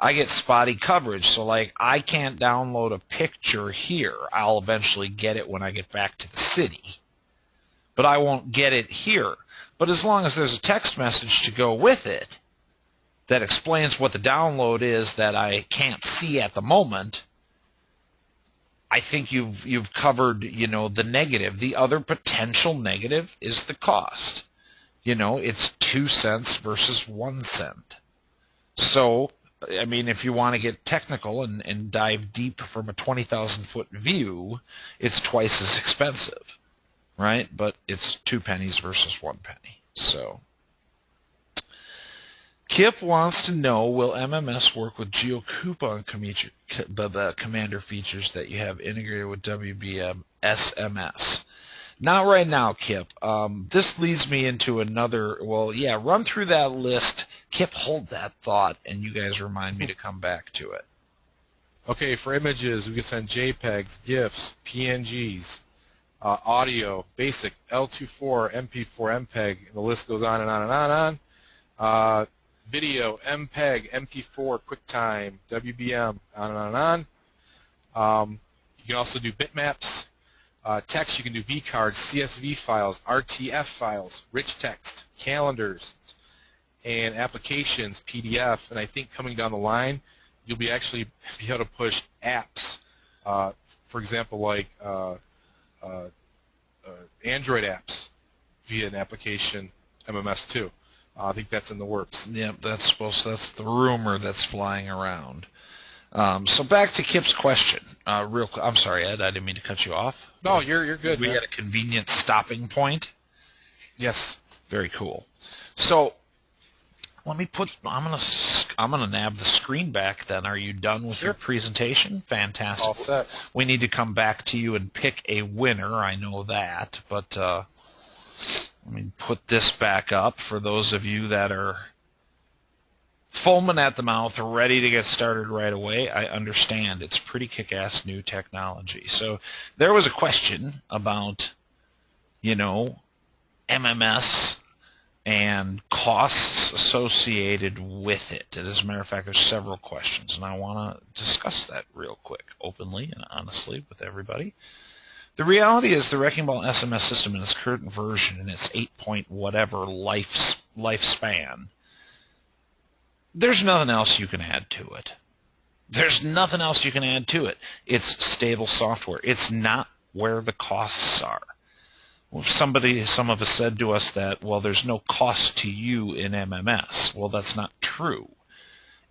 I get spotty coverage. So like I can't download a picture here. I'll eventually get it when I get back to the city, but I won't get it here. But as long as there's a text message to go with it that explains what the download is that I can't see at the moment, I think you've covered, the negative. The other potential negative is the cost. It's 2 cents versus 1 cent. So, I mean, if you want to get technical and dive deep from a 20,000-foot view, it's twice as expensive, right? But it's 2 pennies versus 1 penny. So Kip wants to know, will MMS work with GeoCoupon the commander features that you have integrated with WBM SMS? Not right now, Kip. This leads me into another, run through that list. Kip, hold that thought, and you guys remind me to come back to it. Okay, for images, we can send JPEGs, GIFs, PNGs. audio, basic, L24, MP4, MPEG, and the list goes on and on and on and on. Video, MPEG, MP4, QuickTime, WBM, on and on and on. You can also do bitmaps. Text, you can do vCards, CSV files, RTF files, rich text, calendars, and applications, PDF. And I think coming down the line, you'll be actually be able to push apps. For example, like Android apps via an application, MMS2. I think that's in the works. Yep, that's the rumor that's flying around. So back to Kip's question. I'm sorry, Ed, I didn't mean to cut you off. No, you're good. We had a convenient stopping point. Yes. Very cool. So let me I'm gonna nab the screen back then. Are you done with your presentation? Fantastic. All set. We need to come back to you and pick a winner. I know that, but let me put this back up for those of you that are foaming at the mouth, ready to get started right away. I understand it's pretty kick-ass new technology. So there was a question about, MMS and costs associated with it. As a matter of fact, there's several questions, and I want to discuss that real quick, openly and honestly with everybody. The reality is the Wrecking Ball SMS system in its current version, in its 8-point whatever lifespan, there's nothing else you can add to it. There's nothing else you can add to it. It's stable software. It's not where the costs are. Some of us said to us that, well, there's no cost to you in MMS. Well, that's not true.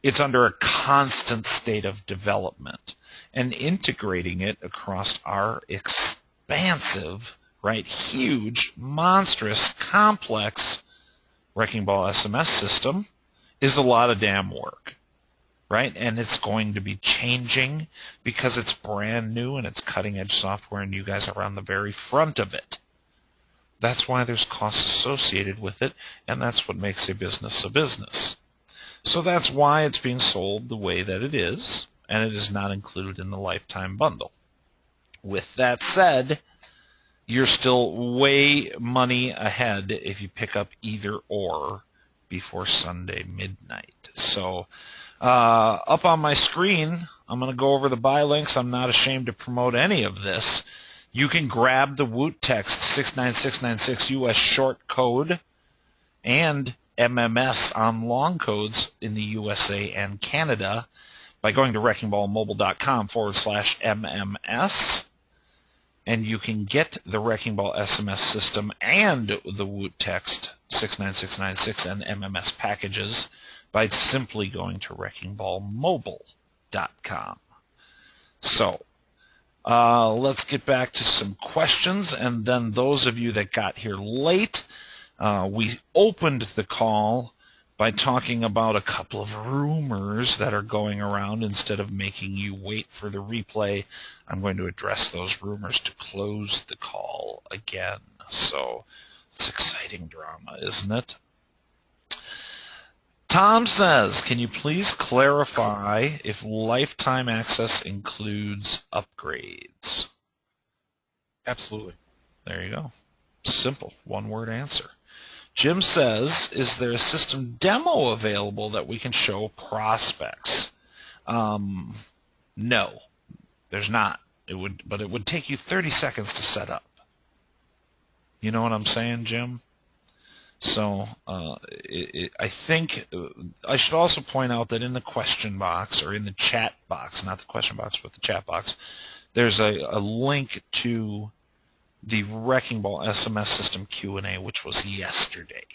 It's under a constant state of development. And integrating it across our expansive, huge, monstrous, complex Wrecking Ball SMS system is a lot of damn work, right? And it's going to be changing because it's brand new and it's cutting-edge software, and you guys are on the very front of it. That's why there's costs associated with it, and that's what makes a business a business. So that's why it's being sold the way that it is, and it is not included in the lifetime bundle. With that said, you're still way money ahead if you pick up either or before Sunday midnight. So up on my screen, I'm going to go over the buy links. I'm not ashamed to promote any of this. You can grab the Woot text 69696 US short code and MMS on long codes in the USA and Canada by going to wreckingballmobile.com/MMS. And you can get the Wrecking Ball SMS system and the Woot text 69696 and MMS packages by simply going to wreckingballmobile.com. So let's get back to some questions, and then those of you that got here late, we opened the call by talking about a couple of rumors that are going around. Instead of making you wait for the replay, I'm going to address those rumors to close the call again. So it's exciting drama, isn't it? Tom says, can you please clarify if lifetime access includes upgrades? Absolutely. There you go. Simple, one-word answer. Jim says, is there a system demo available that we can show prospects? No, there's not. But it would take you 30 seconds to set up. You know what I'm saying, Jim? So I think I should also point out that in the question box, or in the chat box, not the question box, but the chat box, there's a link to the Wrecking Ball SMS system Q&A, which was yesterday.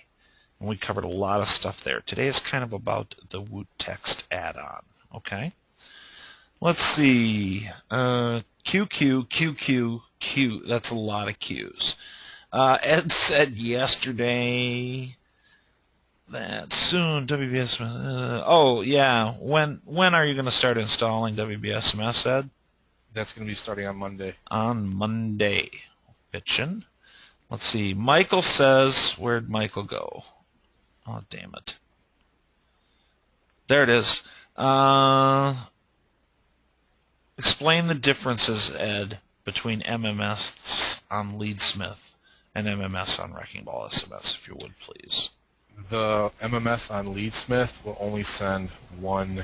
And we covered a lot of stuff there. Today is kind of about the Woot text add-on, okay? Let's see. Q. That's a lot of Qs. Ed said yesterday that soon WBSMS. Oh yeah, when are you going to start installing WBSMS, Ed? That's going to be starting on Monday. On Monday, bitchin'. Let's see. Michael says, where'd Michael go? Oh damn it! There it is. Explain the differences, Ed, between MMS on Leadsmith and MMS on Wrecking Ball SMS, if you would, please. The MMS on Leadsmith will only send one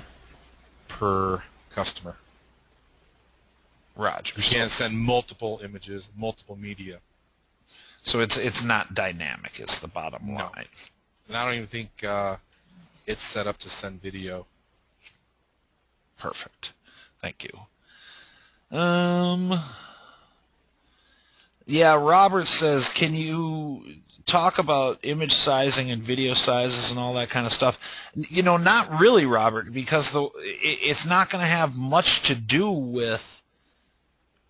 per customer. Roger. You can't send multiple images, multiple media. So it's not dynamic, is the bottom No. line. And I don't even think it's set up to send video. Perfect. Thank you. Yeah, Robert says, can you talk about image sizing and video sizes and all that kind of stuff? You know, not really, Robert, because it's not going to have much to do with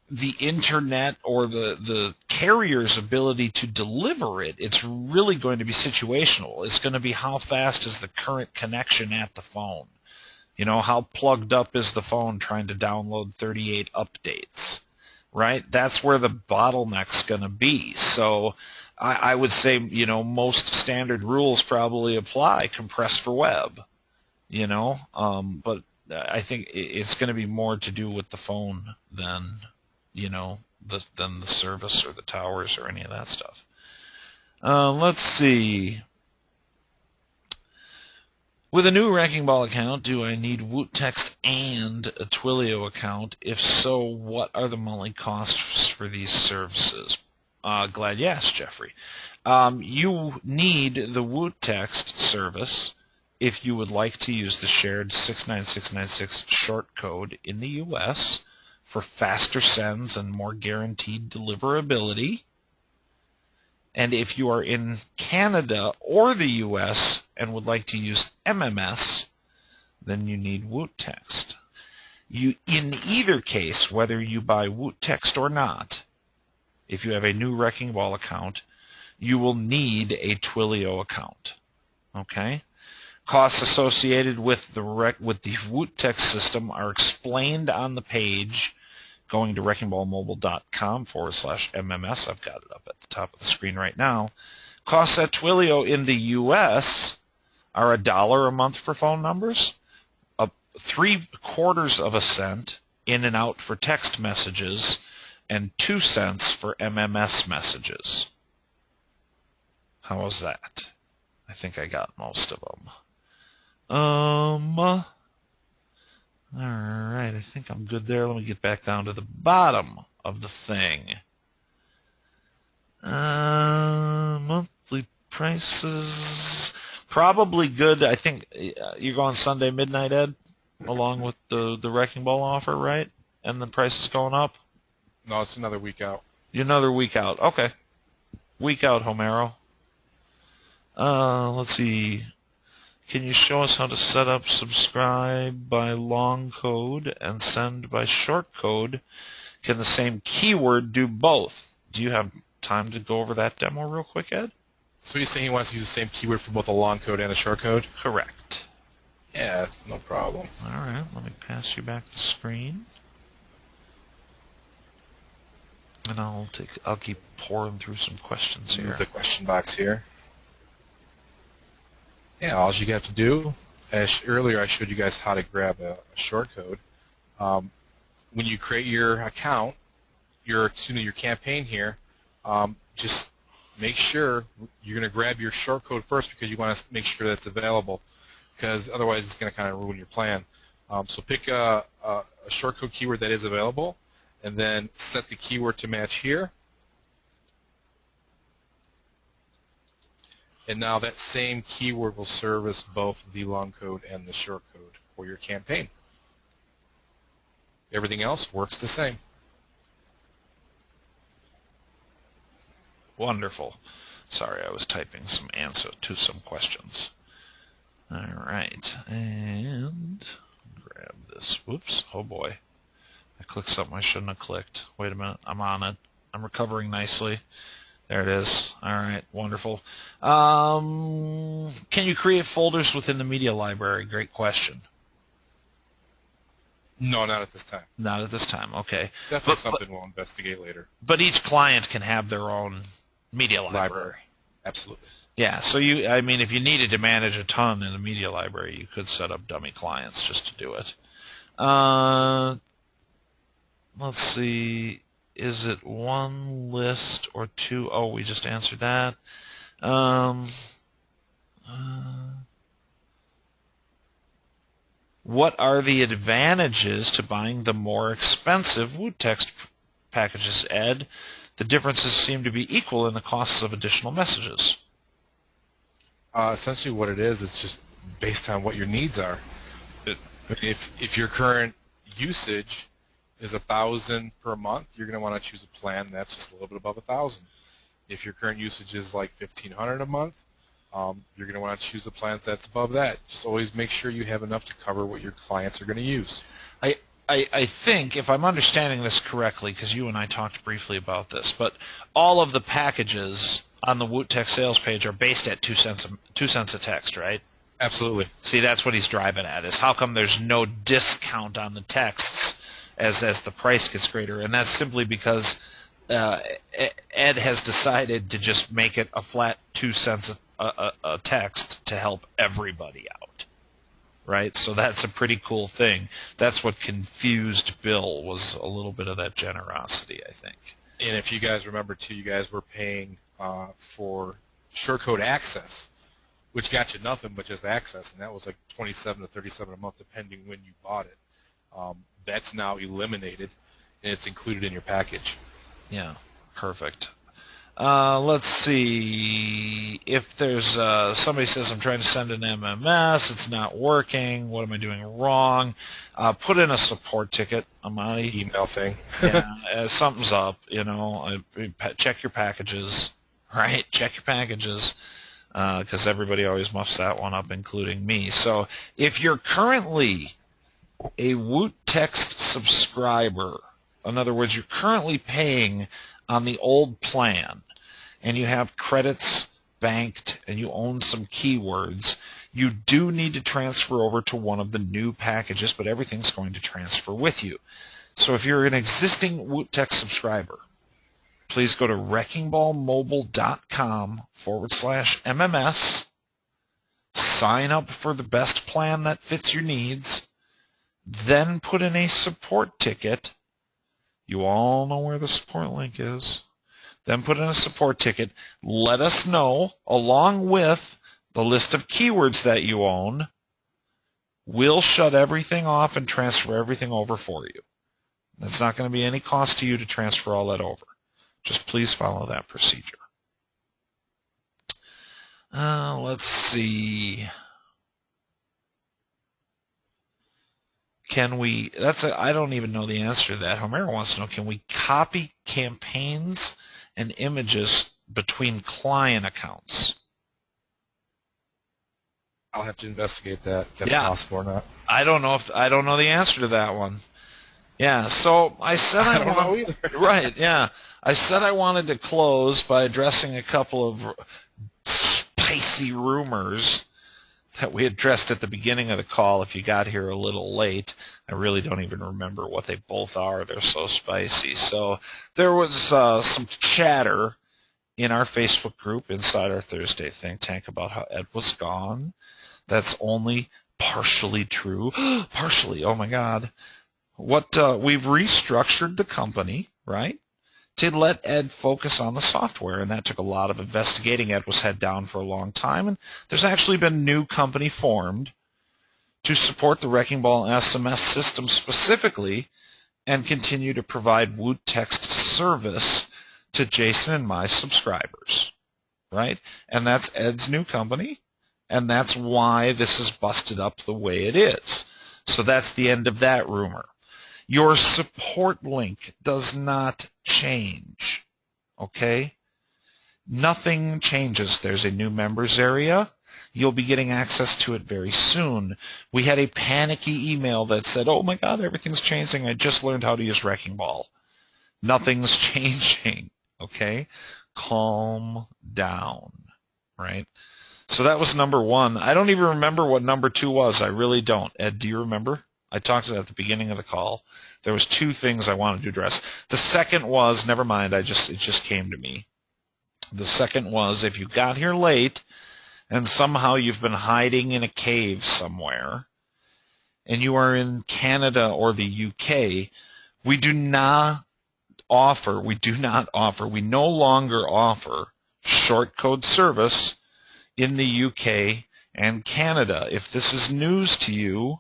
the internet or the carrier's ability to deliver it. It's really going to be situational. It's going to be how fast is the current connection at the phone. You know, how plugged up is the phone trying to download 38 updates, right? That's where the bottleneck's going to be. So I would say, you know, most standard rules probably apply, compress for web, you know, but I think it's going to be more to do with the phone than, you know, than the service or the towers or any of that stuff. Let's see. With a new Wrecking Ball account, do I need WootText and a Twilio account? If so, what are the monthly costs for these services? Glad you asked, Jeffrey. You need the WootText service if you would like to use the shared 69696 short code in the U.S. for faster sends and more guaranteed deliverability. And if you are in Canada or the U.S. and would like to use MMS, then you need WootText. In either case, whether you buy WootText or not, if you have a new Wrecking Ball account, you will need a Twilio account. Okay? Costs associated with the WootText system are explained on the page going to wreckingballmobile.com/MMS. I've got it up at the top of the screen right now. Costs at Twilio in the U.S. are $1 a month for phone numbers, 3/4 cent in and out for text messages, and 2 cents for MMS messages. How was that? I think I got most of them. All right, I think I'm good there. Let me get back down to the bottom of the thing. Monthly prices, probably good. I think you're going Sunday midnight, Ed, along with the Wrecking Ball offer, right? And the price is going up? No, it's another week out. Another week out. Okay. Week out, Homero. Let's see. Can you show us how to set up subscribe by long code and send by short code? Can the same keyword do both? Do you have time to go over that demo real quick, Ed? So you're saying he wants to use the same keyword for both the long code and the short code? Correct. Yeah, no problem. All right, let me pass you back the screen. And I'll keep pouring through some questions here. Move the question box here. Yeah, all you have to do, as earlier I showed you guys how to grab a short code. When you create your account, your campaign here, just make sure you're going to grab your short code first because you want to make sure that's available, because otherwise it's going to kind of ruin your plan. So pick a short code keyword that is available, and then set the keyword to match here. And now that same keyword will service both the long code and the short code for your campaign. Everything else works the same. Wonderful. Sorry, I was typing some answer to some questions. All right, and grab this. Whoops, oh boy. I clicked something I shouldn't have clicked. Wait a minute, I'm on it. I'm recovering nicely. There it is. All right, wonderful. Can you create folders within the media library? Great question. No, not at this time. Not at this time, okay. Definitely something we'll investigate later. But each client can have their own media library. Absolutely. Yeah, so if you needed to manage a ton in the media library, you could set up dummy clients just to do it. Let's see. is it one list or two? Oh, we just answered that. What are the advantages to buying the more expensive Woot text packages, Ed? The differences seem to be equal in the costs of additional messages. Essentially what it is, it's just based on what your needs are. If your current usage is 1,000 per month, you're going to want to choose a plan that's just a little bit above 1,000. If your current usage is like 1,500 a month, you're going to want to choose a plan that's above that. Just always make sure you have enough to cover what your clients are going to use. I think, if I'm understanding this correctly, because you and I talked briefly about this, but all of the packages on the Woot text sales page are based at 2 cents a text, right? Absolutely. See, that's what he's driving at, is how come there's no discount on the texts as the price gets greater? And that's simply because Ed has decided to just make it a flat 2 cents a text to help everybody out, right? So that's a pretty cool thing. That's what confused Bill, was a little bit of that generosity, I think. And if you guys remember, too, you guys were paying for short code access, which got you nothing but just access, and that was like $27 to $37 a month, depending when you bought it. That's now eliminated, and it's included in your package. Yeah, perfect. Let's see. If there's somebody says, I'm trying to send an MMS, it's not working, what am I doing wrong? Put in a support ticket, Amani. Email thing. Yeah, something's up, check your packages, right? Check your packages, because everybody always muffs that one up, including me. So if you're currently a Woot text subscriber, in other words, you're currently paying on the old plan, and you have credits banked and you own some keywords, you do need to transfer over to one of the new packages, but everything's going to transfer with you. So if you're an existing Woot text subscriber, please go to wreckingballmobile.com/MMS, sign up for the best plan that fits your needs, then put in a support ticket. You all know where the support link is. Then put in a support ticket. Let us know, along with the list of keywords that you own. We'll shut everything off and transfer everything over for you. That's not going to be any cost to you to transfer all that over. Just please follow that procedure. Let's see. I don't even know the answer to that. Homero wants to know, can we copy campaigns and images between client accounts? I'll have to investigate that. If that's possible or not. I don't know the answer to that one. Yeah, so I said I don't know either. Right, yeah. I said I wanted to close by addressing a couple of spicy rumors that we addressed at the beginning of the call. If you got here a little late, I really don't even remember what they both are. They're so spicy. So there was some chatter in our Facebook group inside our Thursday think tank about how Ed was gone. That's only partially true. Partially, oh my God. We've restructured the company, right, to let Ed focus on the software, and that took a lot of investigating. Ed was head down for a long time, and there's actually been a new company formed to support the Wrecking Ball SMS system specifically and continue to provide Woot text service to Jason and my subscribers, right? And that's Ed's new company, and that's why this is busted up the way it is. So that's the end of that rumor. Your support link does not change, okay? Nothing changes. There's a new members area. You'll be getting access to it very soon. We had a panicky email that said, oh my God, everything's changing. I just learned how to use Wrecking Ball. Nothing's changing, okay? Calm down, right? So that was number one. I don't even remember what number two was. I really don't. Ed, do you remember? I talked to it at the beginning of the call. There was two things I wanted to address. The second was, never mind, it just came to me. The second was, if you got here late and somehow you've been hiding in a cave somewhere and you are in Canada or the UK, we do not we no longer offer short code service in the UK and Canada. If this is news to you,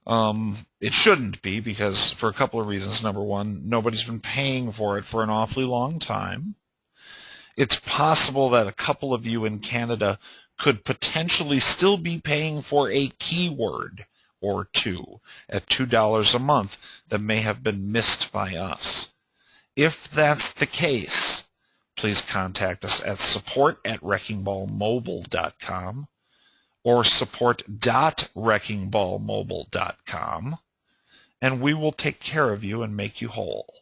it shouldn't be, because for a couple of reasons. Number one, nobody's been paying for it for an awfully long time. It's possible that a couple of you in Canada could potentially still be paying for a keyword or two at $2 a month that may have been missed by us. If that's the case, please contact us at support@wreckingballmobile.com or support.wreckingballmobile.com, and we will take care of you and make you whole.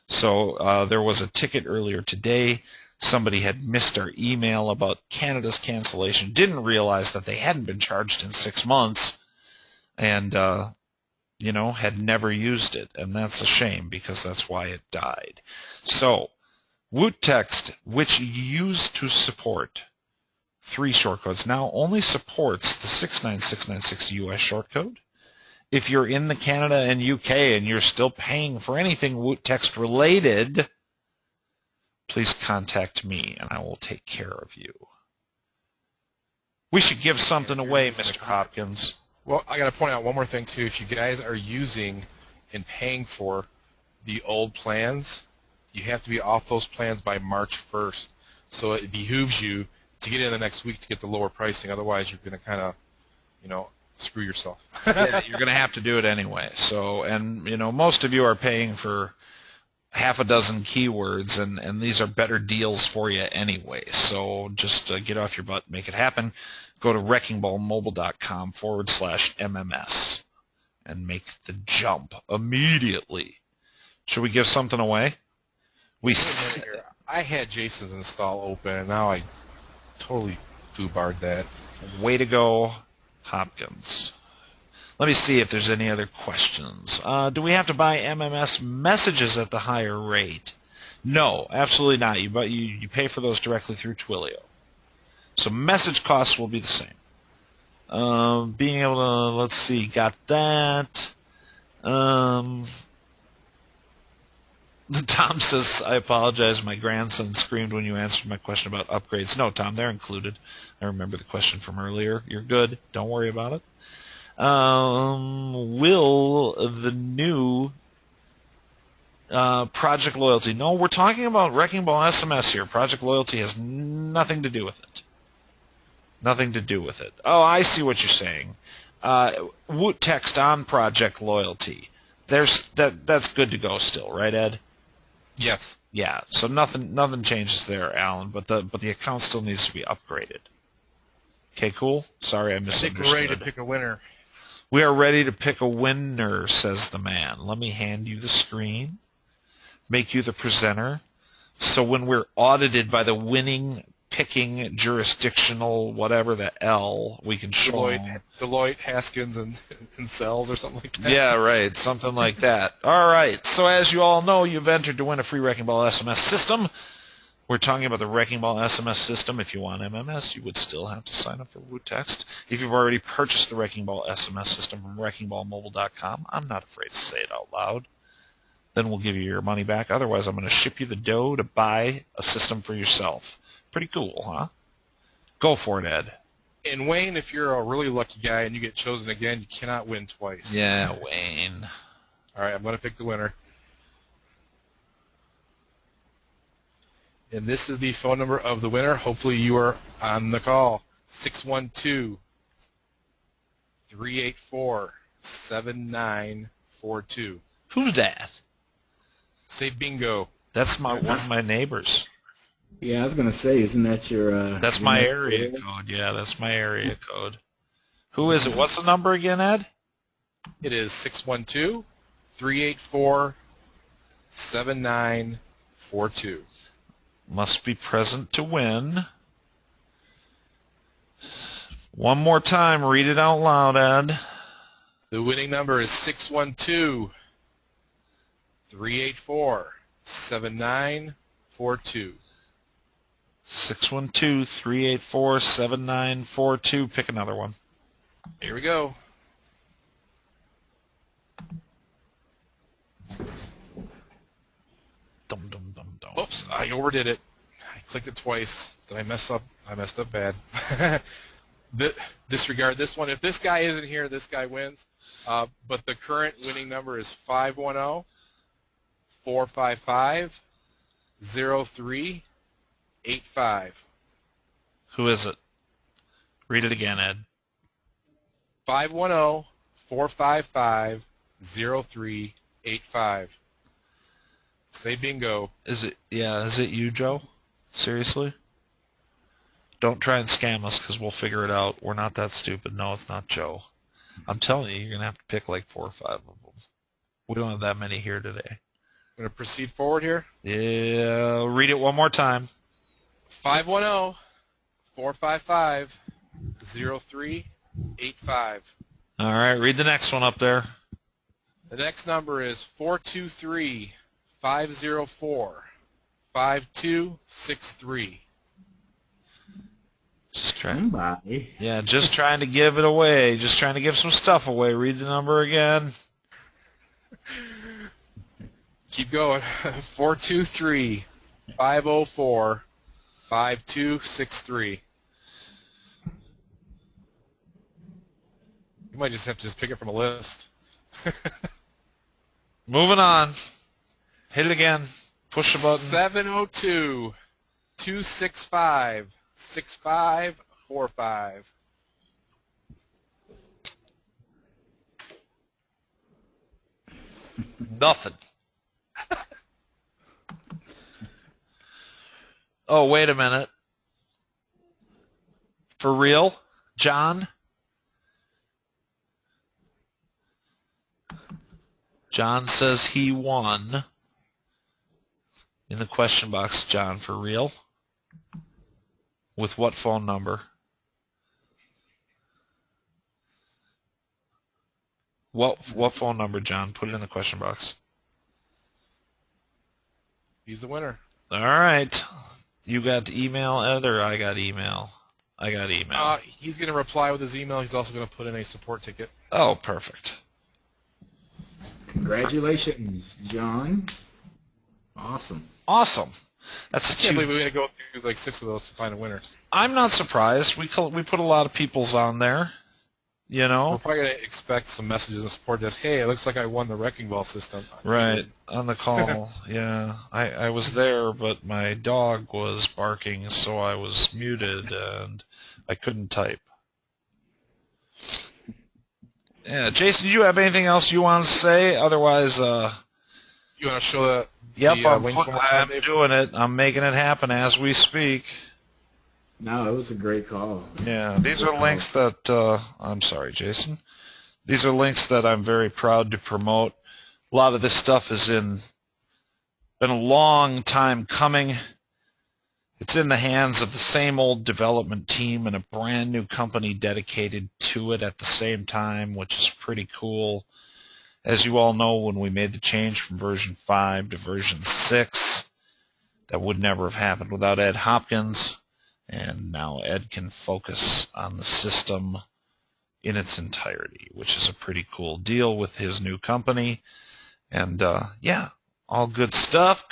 So there was a ticket earlier today. Somebody had missed our email about Canada's cancellation, didn't realize that they hadn't been charged in 6 months, and had never used it, and that's a shame because that's why it died. So Woot Text, which used to support 3 shortcodes, now only supports the 69696 US shortcode. If you're in the Canada and UK and you're still paying for anything Woot Text related, please contact me and I will take care of you. We should give something away, Mr. Hopkins. Well, I got to point out one more thing, too. If you guys are using and paying for the old plans, you have to be off those plans by March 1st. So it behooves you to get in the next week to get the lower pricing. Otherwise, you're going to kind of, screw yourself. Yeah, you're going to have to do it anyway. So, and, most of you are paying for half a dozen keywords, and these are better deals for you anyway. So just get off your butt, make it happen. Go to wreckingballmobile.com/MMS and make the jump immediately. Should we give something away? I had Jason's install open, and now I totally foobarred that. Way to go, Hopkins. Let me see if there's any other questions. Do we have to buy MMS messages at the higher rate? No, absolutely not. You pay for those directly through Twilio. So message costs will be the same. Being able to, let's see, got that. Tom says, I apologize, my grandson screamed when you answered my question about upgrades. No, Tom, they're included. I remember the question from earlier. You're good. Don't worry about it. Will the new Project Loyalty? No, we're talking about Wrecking Ball SMS here. Project Loyalty has nothing to do with it. Nothing to do with it. Oh, I see what you're saying. Woot Text on Project Loyalty. That's good to go still, right, Ed? Yes. Yeah. So nothing changes there, Alan. But the account still needs to be upgraded. Okay, cool. Sorry, I misunderstood. I think we're ready to pick a winner. We are ready to pick a winner, says the man. Let me hand you the screen, make you the presenter, so when we're audited by the winning picking jurisdictional whatever, the L, we can show Deloitte, Haskins, and Cells or something like that. Yeah, right, something like that. All right, so as you all know, you've entered to win a free Wrecking Ball SMS system. We're talking about the Wrecking Ball SMS system. If you want MMS, you would still have to sign up for Woot Text. If you've already purchased the Wrecking Ball SMS system from wreckingballmobile.com, I'm not afraid to say it out loud, then we'll give you your money back. Otherwise, I'm going to ship you the dough to buy a system for yourself. Pretty cool, huh? Go for it, Ed. And Wayne, if you're a really lucky guy and you get chosen again, you cannot win twice. Yeah, Wayne. All right, I'm going to pick the winner. And this is the phone number of the winner. Hopefully you are on the call. 612-384-7942. Who's that? Say bingo. That's one of my neighbors. Yeah, I was going to say, isn't that your... That's my area code. Yeah, that's my area code. Who is it? What's the number again, Ed? It is 612-384-7942. Must be present to win. One more time, read it out loud, Ed. The winning number is 612-384-7942. 612-384-7942. Pick another one. Here we go. Dum I overdid it. I clicked it twice. Did I mess up? I messed up bad. Disregard this one. If this guy isn't here, this guy wins. But the current winning number is 510-455-0385. Who is it? Read it again, Ed. 510-455-0385. Say bingo. Is it you, Joe? Seriously? Don't try and scam us because we'll figure it out. We're not that stupid. No, it's not Joe. I'm telling you, you're going to have to pick like 4 or 5 of them. We don't have that many here today. I'm going to proceed forward here. Yeah, read it one more time. 510-455-0385. All right, read the next one up there. The next number is 423-504-5263. Just trying to give it away. Just trying to give some stuff away. Read the number again. Keep going. 423-504-5263. You might just have to pick it from a list. Moving on. Hit it again. Push the button. 702-265-6545. Nothing. Oh, wait a minute. For real? John? John says he won. In the question box, John, for real? With what phone number? What phone number, John? Put it in the question box. He's the winner. All right. You got email, Ed, or I got email? I got email. He's going to reply with his email. He's also going to put in a support ticket. Oh, perfect. Congratulations, John. Awesome. That's I can't believe we had to go through like 6 of those to find a winner. I'm not surprised. We put a lot of people's on there. You know? We're probably going to expect some messages and support that, hey, it looks like I won the wrecking ball system. Right, on the call. Yeah, I was there, but my dog was barking, so I was muted, and I couldn't type. Yeah, Jason, do you have anything else you want to say? Otherwise, You want to show that? Yep, I'm doing it. I'm making it happen as we speak. No, it was a great call. Yeah, these are links that, I'm sorry, Jason. These are links that I'm very proud to promote. A lot of this stuff been a long time coming. It's in the hands of the same old development team and a brand new company dedicated to it at the same time, which is pretty cool. As you all know, when we made the change from version 5 to version 6, that would never have happened without Ed Hopkins. And now Ed can focus on the system in its entirety, which is a pretty cool deal with his new company. And, yeah, all good stuff.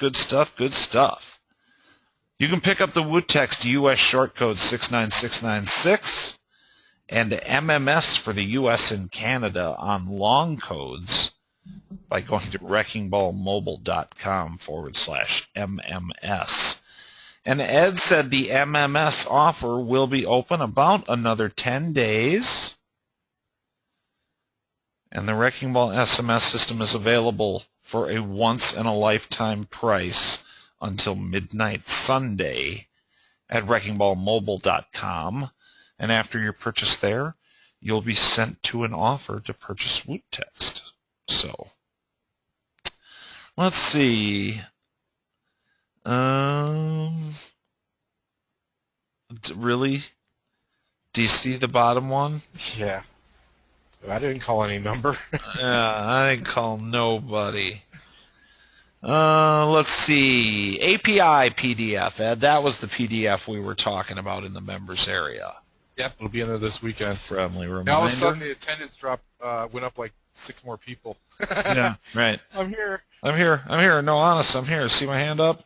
You can pick up the WooText US short code 69696 and MMS for the US and Canada on long codes by going to wreckingballmobile.com/MMS. And Ed said the MMS offer will be open about another 10 days. And the Wrecking Ball SMS system is available for a once-in-a-lifetime price until midnight Sunday at wreckingballmobile.com. And after your purchase there, you'll be sent to an offer to purchase WooText. So, let's see. Really? Do you see the bottom one? Yeah. I didn't call any number. Yeah, I didn't call nobody. Let's see. API PDF, Ed. That was the PDF we were talking about in the members area. Yep, it'll be in there this weekend. Friendly reminder. Now all of a sudden the attendance drop went up like 6 more people. Yeah, right. I'm here. No, honest, I'm here. See my hand up?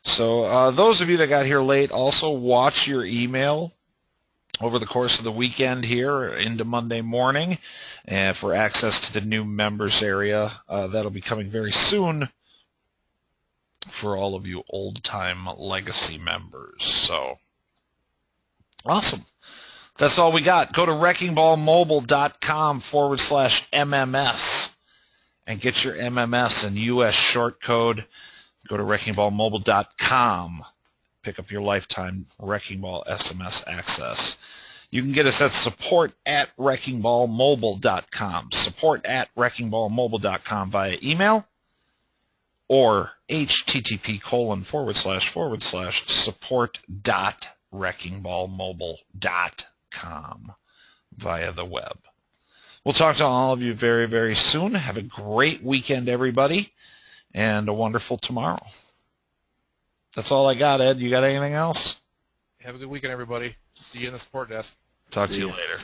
So those of you that got here late, also watch your email over the course of the weekend here into Monday morning, and for access to the new members area. That'll be coming very soon for all of you old-time legacy members. So, awesome. That's all we got. Go to wreckingballmobile.com/MMS and get your MMS and U.S. short code. Go to wreckingballmobile.com. Pick up your lifetime Wrecking Ball SMS access. You can get us at support@wreckingballmobile.com. Support@wreckingballmobile.com via email, or http://support.wreckingballmobile.com via the web. We'll talk to all of you very, very soon. Have a great weekend, everybody, and a wonderful tomorrow. That's all I got, Ed. You got anything else? Have a good weekend, everybody. See you in the support desk. Talk to you later.